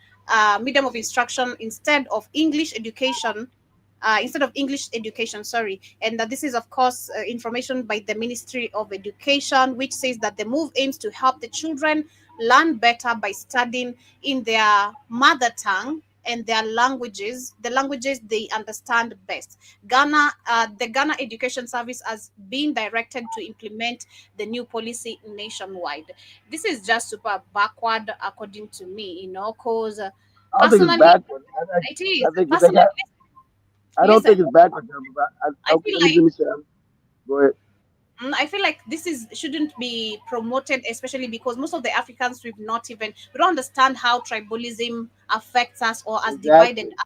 C: Instead of English education, sorry. And that this is, of course, information by the Ministry of Education, which says that the move aims to help the children learn better by studying in their mother tongue and their languages, the languages they understand best. The Ghana Education Service has been directed to implement the new policy nationwide. This is just super backward, according to me, because
B: I don't think it's
C: personally,
B: backward.
C: it is.
B: I think they
C: Personally,
B: got. I don't
C: listen,
B: think it's backward. But
C: I
B: okay,
C: feel
B: let
C: like
B: me say. Go ahead.
C: I feel like this is shouldn't be promoted, especially because most of the Africans we don't understand how tribalism affects us or has divided
B: Exactly.
C: us.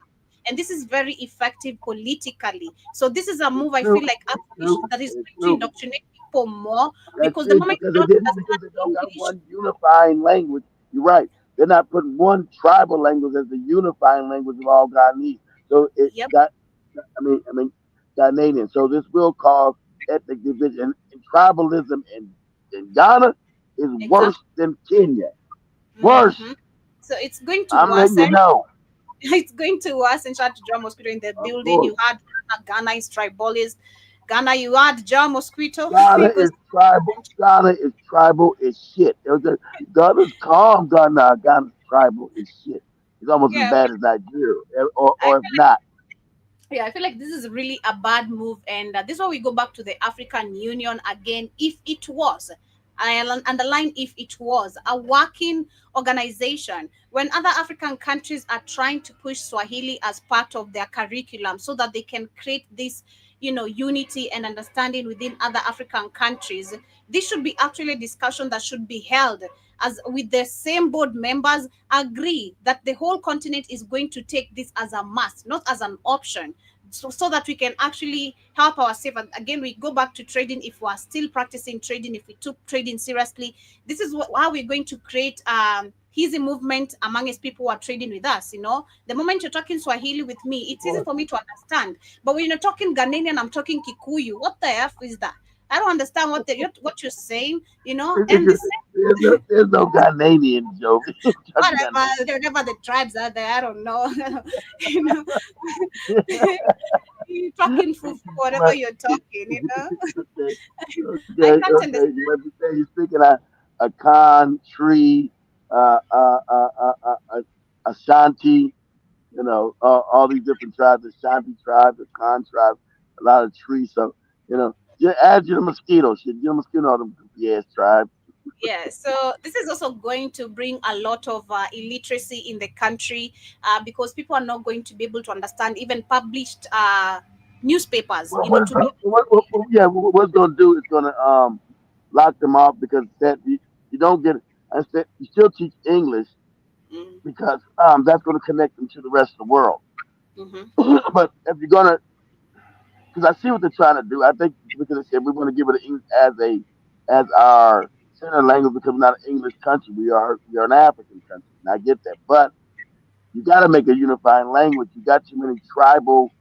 C: And this is very effective politically. So this is a
B: It's
C: move I
B: true.
C: feel like
B: It's true.
C: that is
B: It's
C: going to
B: true.
C: indoctrinate people more,
B: That's
C: because the
B: true
C: moment you
B: because they
C: don't
B: didn't because
C: understand
B: they don't got
C: English.
B: one unifying language. You're right. They're not putting one tribal language as the unifying language of all Ghanese. So it
C: Yep,
B: got. I mean, Ghanaian. So this will cause ethnic division and tribalism in Ghana is worse
C: exactly.
B: than Kenya. Worse.
C: Hmm. So it's going to
B: I'm letting you
C: worsen.
B: know.
C: It's going to worsen. Shout out to John Mosquito in the
B: Of
C: building.
B: course.
C: You had Ghana is tribalist. Ghana, you had John Mosquito
B: Ghana
C: because
B: is tribal. Ghana is tribal as shit. Ghana's calm. Ghana's tribal as shit. It's almost as
C: yeah,
B: bad as Nigeria, or,
C: I
B: or if not.
C: yeah, I feel like this is really a bad move, and this is why we go back to the African Union again. If it was, underline, if it was a working organization, when other African countries are trying to push Swahili as part of their curriculum, so that they can create this, unity and understanding within other African countries. This should be actually a discussion that should be held, as with the same board members agree that the whole continent is going to take this as a must, not as an option, so that we can actually help ourselves. And again, we go back to trading. If we are still practicing trading, if we took trading seriously, this is how we're going to create easy movement amongst people who are trading with us. The moment you're talking Swahili with me,
B: Of
C: it's easy
B: course.
C: for me to understand. But when you're talking Ghanaian, I'm talking Kikuyu. What the f is that? I don't understand what you're saying. And the same,
B: There's no Ghanaian joke. Just Ghanaian.
C: whatever the tribes are there, I don't know. you know, you're talking fufu, whatever
B: But
C: you're talking.
B: okay,
C: I
B: okay,
C: can't
B: okay.
C: understand.
B: You must be saying you're speaking a Khan tree, Ashanti. All these different tribes, the Shanti tribe, the Khan tribe, a lot of trees. So, just add you the mosquitoes. You the mosquito, all them goofy ass tribes.
C: Yeah, so this is also going to bring a lot of illiteracy in the country, because people are not going to be able to understand even published newspapers.
B: Well,
C: To be
B: yeah, what's going to do is going to lock them off because that you don't get. I said you still teach English
C: mm,
B: because that's going to connect them to the rest of the world.
C: mhm.
B: But if you're going to, because I see what they're trying to do, I think because they said we're going to give it as our center language because we're not an English country. We are an African country, and I get that. But you got to make a unifying language. You got too many tribal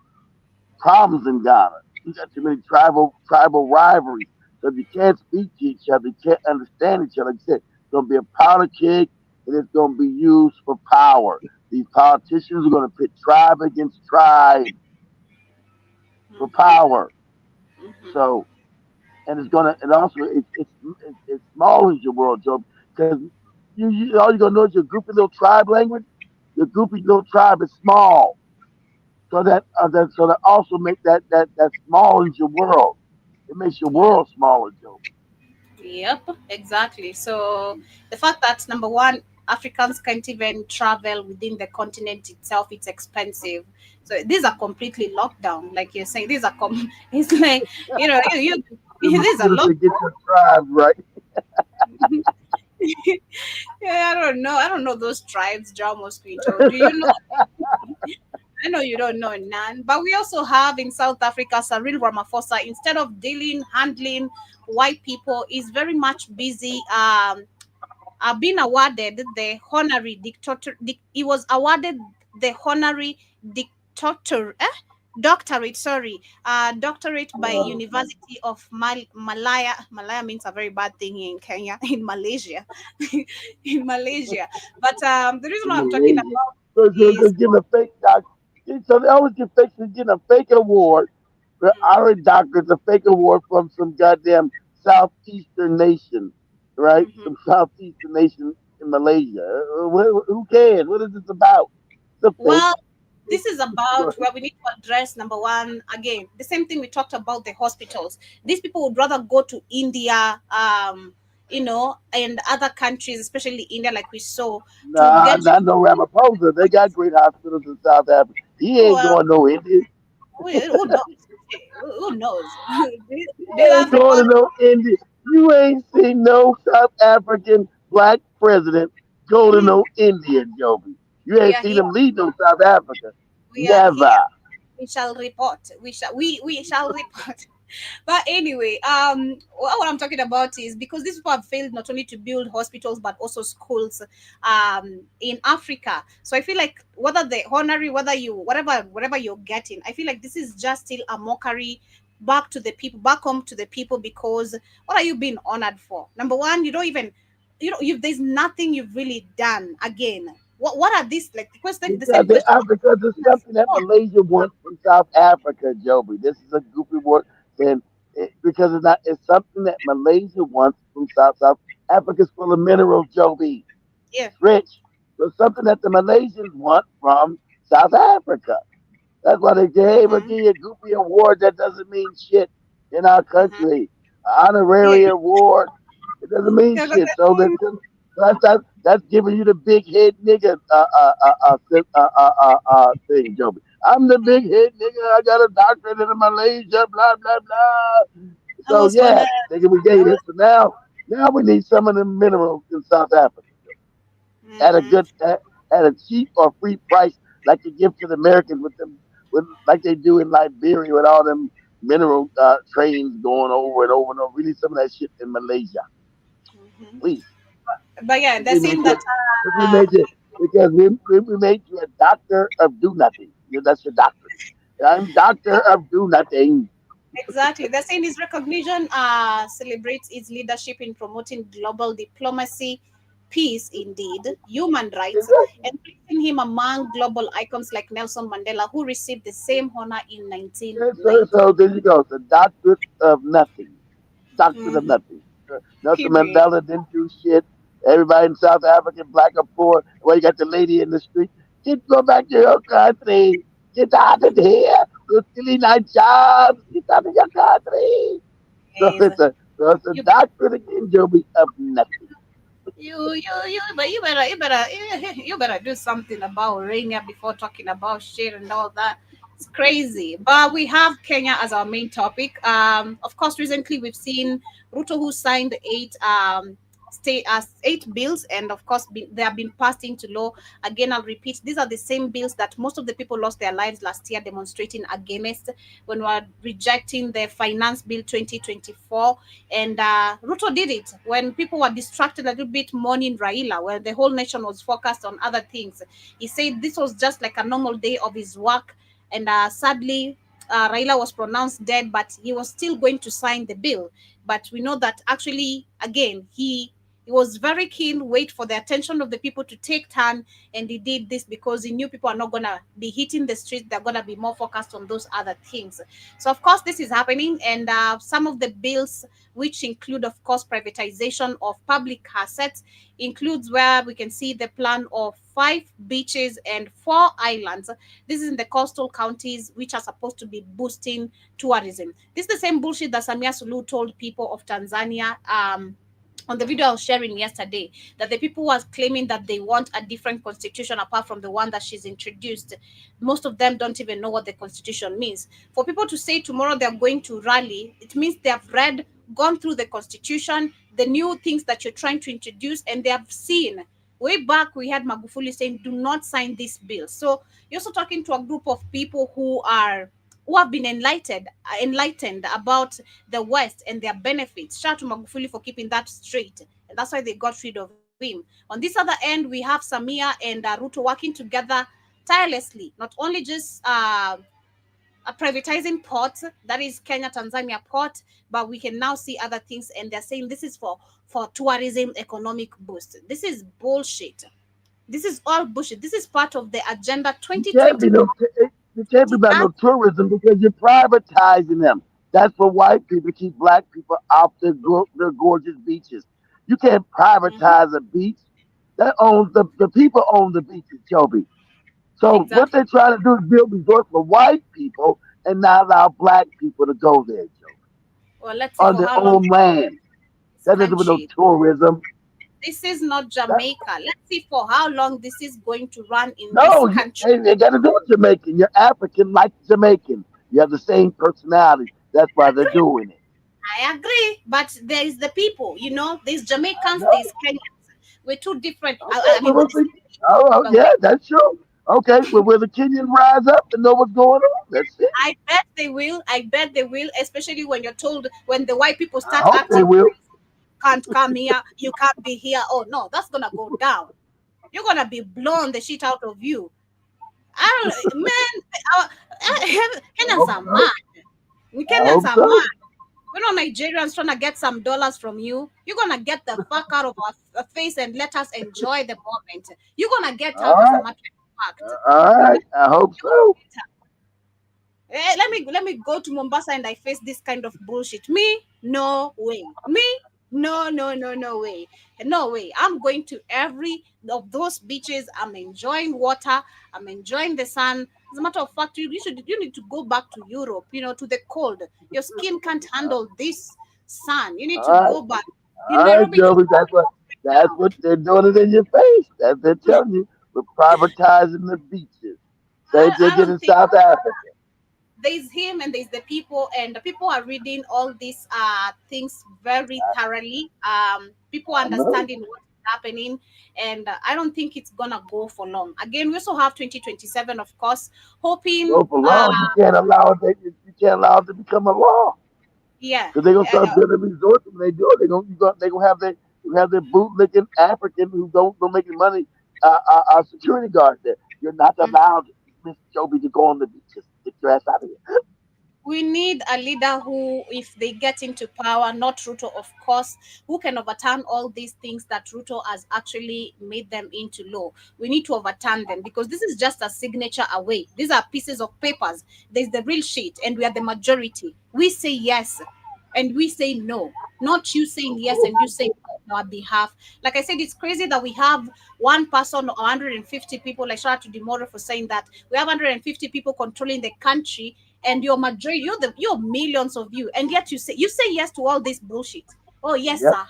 B: problems in Ghana. You got too many tribal rivalries. So if you can't speak to each other, you can't understand each other. Like I said, it's gonna be a powder keg and it's gonna be used for power. These politicians are gonna pit tribe against tribe for power. So and it's also it's small as your world, Joe. because all you're gonna know is your goofy little tribe language. Your goofy little tribe is small, so that also make that small is your world. It makes your
C: Yeah.
B: world smaller, Joe.
C: Yep, exactly. So the fact that number one, Africans can't even travel within the continent itself, it's expensive. So these are completely locked down, like you're saying. These are it's like these are
B: Mosquitoes to
C: locked
B: get your tribe right.
C: down. Yeah, I don't know those tribes, John Mosquito. Do you know? I know you don't know none, but we also have in South Africa Cyril Ramaphosa. Instead of handling white people, is very much busy. Been awarded the honorary dictator. He was awarded the honorary dictator. Doctorate, sorry, doctorate by
B: Uh,
C: University of Malaya. Malaya means a very bad thing in Kenya, in Malaysia, in Malaysia. But the reason
B: in
C: why I'm talking
B: Malaysia.
C: about
B: So
C: is
B: getting a fake doc. So they always get fakes and getting a fake award for
C: mm,
B: our doctors, a fake award from some goddamn southeastern nation, right?
C: mhm.
B: Some southeastern nation in Malaysia. Who cares? What is this about? It's a fake.
C: Well, this is
B: Go
C: about
B: ahead.
C: where we need to address number one again. The same thing we talked about the hospitals. These people would rather go to India, and other countries, especially India, like we saw, to
B: Nah,
C: get.
B: not no Ramaphosa. They got great hospitals in South Africa. He ain't
C: Well,
B: going no India.
C: who knows? Who knows?
B: He
C: These
B: ain't going
C: Africans,
B: to no India. You ain't seen no South African black president go to
C: mm,
B: no India, Joby. You
C: we
B: ain't
C: are
B: seen
C: here.
B: him leave no South Africa.
C: We are
B: Never.
C: here. We shall report. We shall report. But anyway, what I'm talking about is because these people have failed not only to build hospitals but also schools in Africa. So I feel like whether the honorary, whether you whatever you're getting, I feel like this is just still a mockery back to the people, back home to the people, because what are you being honored for? Number one, you don't even there's nothing you've really done again. What are these like the same question
B: Because it's something that
C: before.
B: Malaysia wants from South Africa, Joby. This is a goofy word saying because it's not. It's something that Malaysia wants from South Africa's full of minerals, Joby.
C: Yeah.
B: It's rich. So something that the Malaysians want from South Africa. That's why they gave a
C: Mm-hmm.
B: give you a goofy award that doesn't mean shit in our
C: Mm-hmm.
B: country.
C: Yeah.
B: Honorary award. It doesn't mean
C: Yeah, but
B: shit.
C: the
B: So
C: thing,
B: that's giving you the big head nigga thing, Joby. I'm the big head nigga. I got a doctorate in Malaysia. Blah blah blah.
C: I
B: So
C: was
B: yeah,
C: gonna,
B: nigga, we
C: I
B: gave
C: was,
B: it. So now we need some of the minerals in South Africa at a
C: mm-hmm.
B: good at a cheap or free price, like they give to the Americans with them, with like they do in Liberia with all them mineral trains going over and over and over. We need some of that shit in Malaysia,
C: Mm-hmm.
B: please.
C: But yeah,
B: If
C: they're
B: we make
C: saying that
B: it, if we made it, because we made you a doctor of do nothing. That's your doctorate. I'm doctor of do nothing.
C: exactly. They're saying his recognition celebrates its leadership in promoting global diplomacy, peace, indeed, human rights,
B: Exactly.
C: and placing him among global icons like Nelson Mandela, who received the same honor in
B: Yeah, so,
C: 1990.
B: so there you go. The doctorate of nothing. Doctrine of
C: Mm-hmm.
B: nothing. Nelson
C: Period.
B: Mandela didn't do shit. Everybody in South Africa, black or poor, well, you got the lady in the street. Get go back to your country. Get out of here. You're stealing our jobs. Get out of your country. So
C: Yes.
B: it's a
C: You
B: doctrine again, Joby, of nothing.
C: but you better do something about Rainier before talking about shit and all that. It's crazy. But we have Kenya as our main topic. Of course, recently we've seen Ruto, who signed eight bills, and of course they have been passed into law. Again, I'll repeat, these are the same bills that most of the people lost their lives last year demonstrating against when we were rejecting the finance bill 2024. And Ruto did it when people were distracted a little bit mourning Raila, when the whole nation was focused on other things. He said this was just like a normal day of his work. And sadly, Raila was pronounced dead, but he was still going to sign the bill. But we know that actually, again, He was very keen, wait for the attention of the people to take turn, and he did this because he knew people are not gonna be hitting the streets. They're gonna be more focused on those other things. So of course this is happening, and some of the bills, which include of course privatization of public assets, includes where we can see the plan of 5 beaches and 4 islands. This is in the coastal counties, which are supposed to be boosting tourism. This is the same bullshit that Samia Suluhu told people of Tanzania, on the video I was sharing yesterday, that the people who are claiming that they want a different constitution apart from the one that she's introduced, most of them don't even know what the constitution means. For people to say tomorrow they're going to rally, it means they have read, gone through the constitution, the new things that you're trying to introduce, and they have seen. Way back, we had Magufuli saying, "Do not sign this bill." So you're also talking to a group of people who have been enlightened about the West and their benefits. Shout out to Magufuli for keeping that straight, and that's why they got rid of him. On this other end, we have Samia and Ruto working together tirelessly, not only just privatizing port, that is Kenya Tanzania port, but we can now see other things, and they're saying this is for tourism economic boost. This is bullshit. This is all bullshit. This is part of the agenda
B: You can't be
C: 2020.
B: no. You can't be about no tourism because you're privatizing them. That's for white people to keep black people off their gorgeous beaches. You can't privatize a beach. That owns the people own the beaches, Joby. So what
C: Exactly.
B: they're trying to do is build resorts for white people and not allow black people to go there, Joby,
C: Well, let's see
B: on
C: for
B: their
C: how long
B: own land.
C: this
B: That doesn't mean no
C: country.
B: tourism.
C: This is not
B: That,
C: Jamaica. Let's see for how long this is going to run in this
B: no,
C: country.
B: they got to do it Jamaican. You're African like Jamaican. You have the same personality. That's why they're
C: Agree.
B: doing it.
C: I agree. But there is the people, there's
B: I
C: Jamaicans,
B: know.
C: there's Kenyans. We're two different.
B: Okay,
C: I
B: but
C: mean, we're
B: we'll
C: the
B: see.
C: same people,
B: Oh, oh,
C: but
B: yeah, that's true. Okay, well, will the Kenyans rise up and know what's going on? Let's see.
C: I bet they will. I bet they will, especially when you're told, when the white people
B: I
C: start
B: hope they
C: acting,
B: will.
C: can't come here, you can't be here. Oh, no, that's going to go down. You're going to be blown the shit out of you. I don't, man,
B: I
C: Kenyans
B: hope
C: are
B: so.
C: mad.
B: I
C: Kenyans
B: hope
C: are
B: so.
C: mad. We're not Nigerians trying to get some dollars from you. You're gonna get the fuck out of our face and let us enjoy the moment. You're gonna get
B: All
C: out as a
B: right.
C: matter of fact.
B: All
C: You,
B: right. I hope
C: you're gonna
B: so.
C: get let me go to Mombasa and I face this kind of bullshit. Me, no way. Me, no, no, no, no way. No way. I'm going to every of those beaches. I'm enjoying water. I'm enjoying the sun. As a matter of fact, you need to go back to Europe, to the cold. Your skin can't handle this sun. You need
B: All
C: to
B: right.
C: go back. In
B: All right,
C: Nairobi, it's
B: Joey. That's
C: now.
B: what they're doing it in your face. That's they're telling you. We're privatizing the beaches. Same
C: I,
B: thing
C: I
B: did
C: don't
B: in
C: think
B: South Africa.
C: there's him and there's the people, and the people are reading all these things very thoroughly, people
B: I know.
C: understanding what's happening, and I don't think it's gonna go for long. Again, we also have 2027, of course, hoping
B: Go for long. You can't allow it to become a law.
C: yeah,
B: Because they're gonna
C: uh,
B: start building resorts. When they do it, they gonna have their bootlicking African who don't make any money. Security guards there. You're not
C: mm,
B: allowed, Miss Joby, to go on the beaches. Get your ass out of here.
C: we need a leader who, if they get into power, not Ruto, of course, who can overturn all these things that Ruto has actually made them into law. We need to overturn them because this is just a signature away. These are pieces of papers. There's the real shit, and we are the majority. We say yes and we say no. Not you saying yes and you saying no on our behalf. Like I said, it's crazy that we have one person or 150 people. Like shout out to Demora for saying that we have 150 people controlling the country, and your majority, you're millions of you, and yet you say yes to all this bullshit. Oh yes,
B: Yep,
C: sir.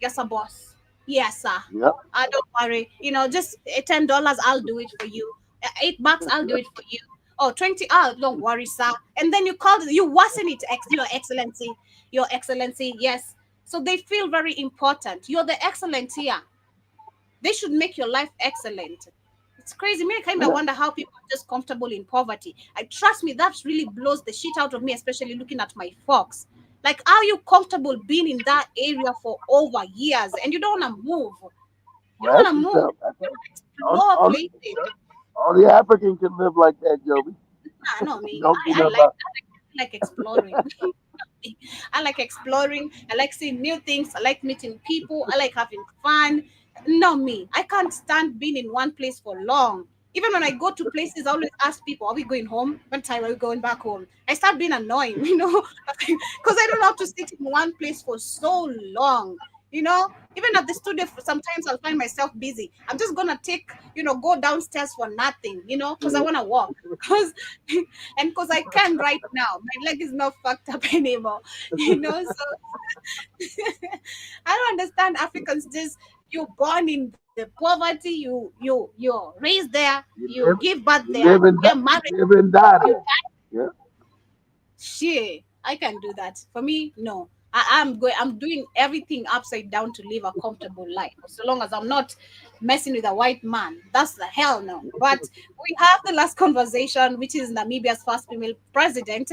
C: Yes, sir, boss. Yes, sir.
B: yep.
C: Don't worry. Just $10, I'll do it for you. $8, I'll do it for you. Oh, 20. Oh, don't worry, sir. And then you worsen it, Your Excellency. Your Excellency, yes. So they feel very important. You're the excellent here. They should make your life excellent. It's crazy. Me, I kind of
B: Yeah.
C: wonder how people are just comfortable in poverty. I trust me, that really blows the shit out of me, especially looking at my folks. Like, are you comfortable being in that area for over years and you don't want to move? You don't want
B: Rest
C: to move.
B: yourself. That's
C: You
B: all.
C: want to explore places.
B: Only African can live like that, Joby.
C: Nah, not me.
B: Don't do
C: I
B: nothing
C: like
B: about.
C: that. I like exploring. I like exploring. I like seeing new things. I like meeting people. I like having fun. Not me. I can't stand being in one place for long. Even when I go to places, I always ask people, "Are we going home? What time are we going back home?" I start being annoying, because I don't have to sit in one place for so long. Even at the studio, sometimes I'll find myself busy. I'm just gonna go downstairs for nothing, because I wanna walk. Because and because I can right now, my leg is not fucked up anymore. So I don't understand Africans. Just you're born in the poverty, you're raised there,
B: You
C: you
B: live,
C: give birth
B: you
C: there,
B: live
C: you
B: and
C: get
B: die,
C: married,
B: you live and die
C: you
B: there.
C: die.
B: Yeah.
C: Shit, I can do that. For me, no. I'm doing everything upside down to live a comfortable life. So long as I'm not messing with a white man, that's the hell no. But we have the last conversation, which is Namibia's first female president,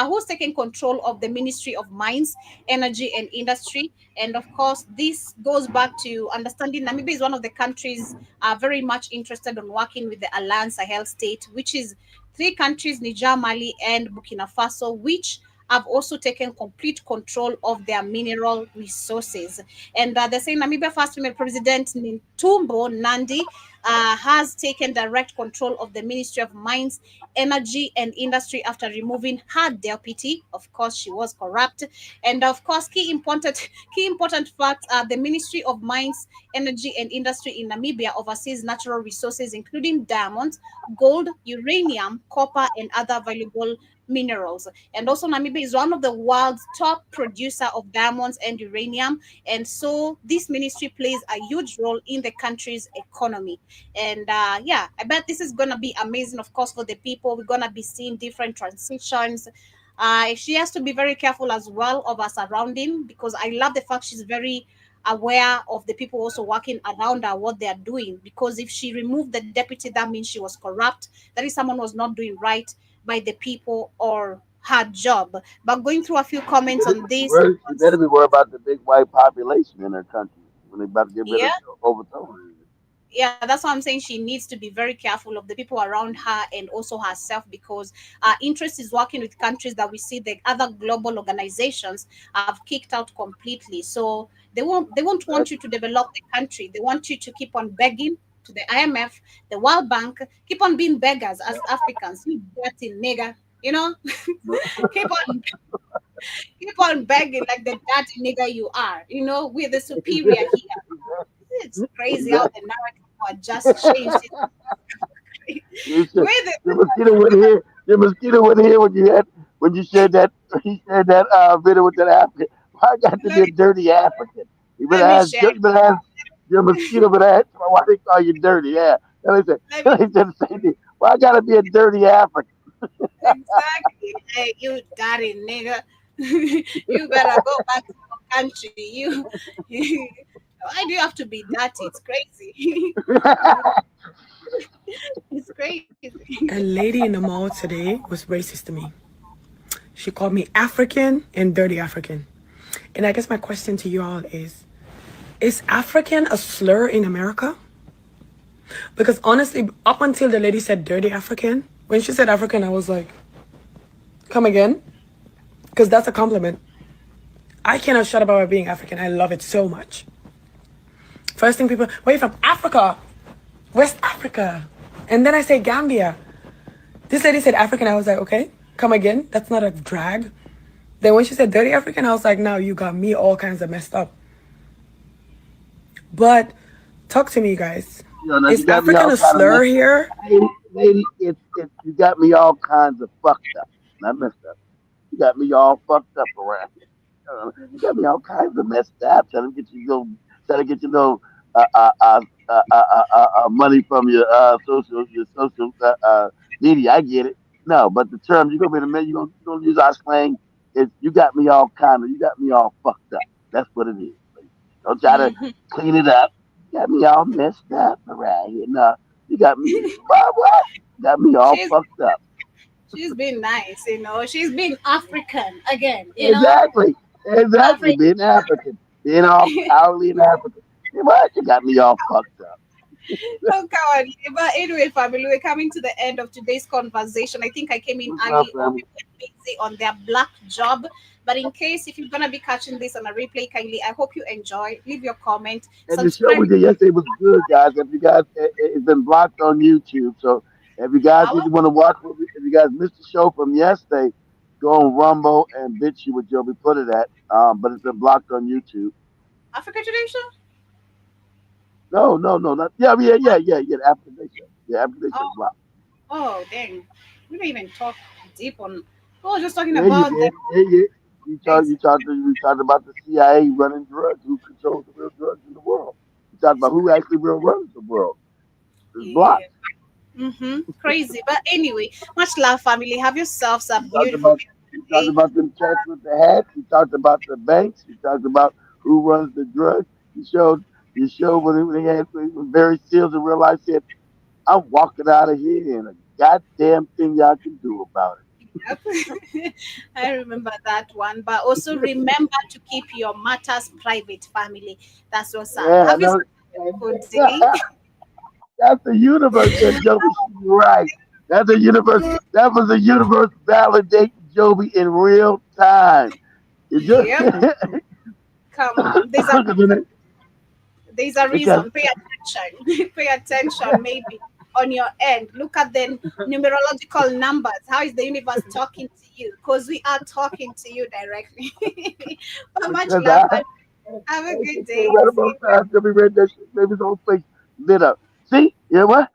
C: who's taking control of the Ministry of Mines, Energy and Industry. And of course, this goes back to understanding Namibia is one of the countries very much interested in working with the Alliance Sahel state, which is three countries, Niger, Mali, and Burkina Faso, which have also taken complete control of their mineral resources. And the same Namibia first female president, Nintumbo Nandi, has taken direct control of the Ministry of Mines, Energy and Industry after removing her deputy. Of course, she was corrupt. And of course, key important facts are the Ministry of Mines, Energy and Industry in Namibia oversees natural resources including diamonds, gold, uranium, copper, and other valuable minerals. And also, Namibia is one of the world's top producer of diamonds and uranium. And so, this ministry plays a huge role in the country's economy. And yeah, I bet this is gonna be amazing. Of course, for the people, we're gonna be seeing different transitions. She has to be very careful as well of her surrounding because I love the fact she's very aware of the people also working around her, what they are doing. Because if she removed the deputy, that means she was corrupt. That is, someone was not doing right by the people or her job. But going through a few comments on this,
B: She better be worried about the big white population in her country when they about to get rid
C: yeah,
B: of overthrow her.
C: yeah, that's why I'm saying she needs to be very careful of the people around her and also herself because interest is working with countries that we see the other global organizations have kicked out completely. So they won't want you to develop the country. They want you to keep on begging to the IMF, the World Bank, keep on being beggars as Africans. You dirty nigger, you know, keep on keep on begging like the dirty nigger you are. We're the superior here. It's crazy how the narrative are just changed.
B: You said
C: Where the
B: the mosquito went here. The mosquito went here when you shared that he shared that video with that African. Why I got to be
C: let
B: a
C: me
B: dirty African? You better
C: let me
B: ask.
C: share.
B: You better ask your mosquito. Better ask why they call you dirty. Yeah. And they said
C: Let me
B: they said the same thing. Why I gotta be a dirty African?
C: exactly. Hey, you dirty nigga. You better go back to your country. Why do you have to be dirty? It's crazy. It's crazy.
E: A lady in the mall today was racist to me. She called me African and dirty African. And I guess my question to you all is African a slur in America? Because honestly, up until the lady said dirty African, when she said African, I was like, come again? Because that's a compliment. I cannot shut up about being African. I love it so much. First thing people, where you from? Africa, West Africa. And then I say Gambia. This lady said African. I was like, okay, come again. That's not a drag. Then when she said dirty African, I was like, now you got me all kinds of messed up. But talk to me, guys.
B: Now
E: Is
B: you got me
E: African
B: all
E: a
B: kind of
E: slur
B: messed.
E: here?
B: Lady, it's you got me all kinds of fucked up, not messed up. You got me all fucked up around here. You got me all kinds of messed up. Trying to get you know, uh, uh, uh, money from your social media. I get it. No, but the term you're gonna be the man. You gonna use our slang. Is you got me all fucked up. That's what it is. Don't try to
C: Mhm.
B: clean it up. You got me all messed up around here. No, you got me. What? You got me all
C: she's
B: fucked up.
C: she's been nice. She's been African again.
B: Exactly. Exactly.
C: African.
B: Being African. Being all cowardly and African. What? You got me all fucked up.
C: Oh, God. But anyway, family, we're coming to the end of today's conversation. I think I came in
B: What's up,
C: early, or
B: family?
C: people were busy on their black job. But in case if you're gonna be catching this on a replay, kindly, I hope you enjoy. Leave your comment,
B: And the show
C: subscribe.
B: we did yesterday was good, guys. If you guys, it's been blocked on YouTube. So if you guys
C: Our
B: didn't want to watch, if you guys missed the show from yesterday, go on Rumble and bitch you with Joby put it at. But it's been blocked on YouTube.
C: Africa Today show.
B: No, no, no, not yeah. The African Day show. Yeah, African Day show is
C: Oh,
B: blocked.
C: oh, dang. We don't even talk deep on. We were just talking
B: Yeah, you
C: about the
B: did. Yeah.
C: days.
B: You talked about the CIA running drugs, who controls the real drugs in the world. You talked about who actually real runs the world. It's blocked.
C: Yeah. Mm-hmm. Crazy. But anyway, much love, family. Have yourselves a
B: You talked
C: beautiful,
B: about you
C: beautiful
B: talked
C: day.
B: about them cats with the hats. You talked about the banks. You talked about who runs the drugs. You showed when they had when Barry Seals in real life said, "I'm walking out of here and a goddamn thing y'all can do about
C: Yep. I remember that one. But also remember to keep your matters private, family. That's what's
B: it."
C: up.
B: Yeah, I
C: Have
B: know.
C: yourself a beautiful day.
B: That's the universe that Joby. She's right. That's the universe. That was the universe validating Joby in real time. It just
C: Yep. Come on. There's a
B: because
C: reason. Pay attention. Pay attention, maybe on your end. Look at the numerological numbers. How is the universe talking to you? Because we are talking to you directly. But much
B: because
C: love
B: I
C: and have a good day.
B: right
C: See
B: about time. Joby read that shit. Maybe his whole face lit up. See? Yeah. What?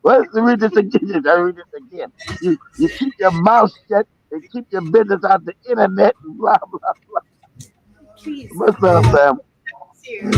B: Let me read this again. I read this again. You keep your mouth shut and keep your business out the internet and blah blah.
C: you. Please.
B: What's up, fam?
C: See you.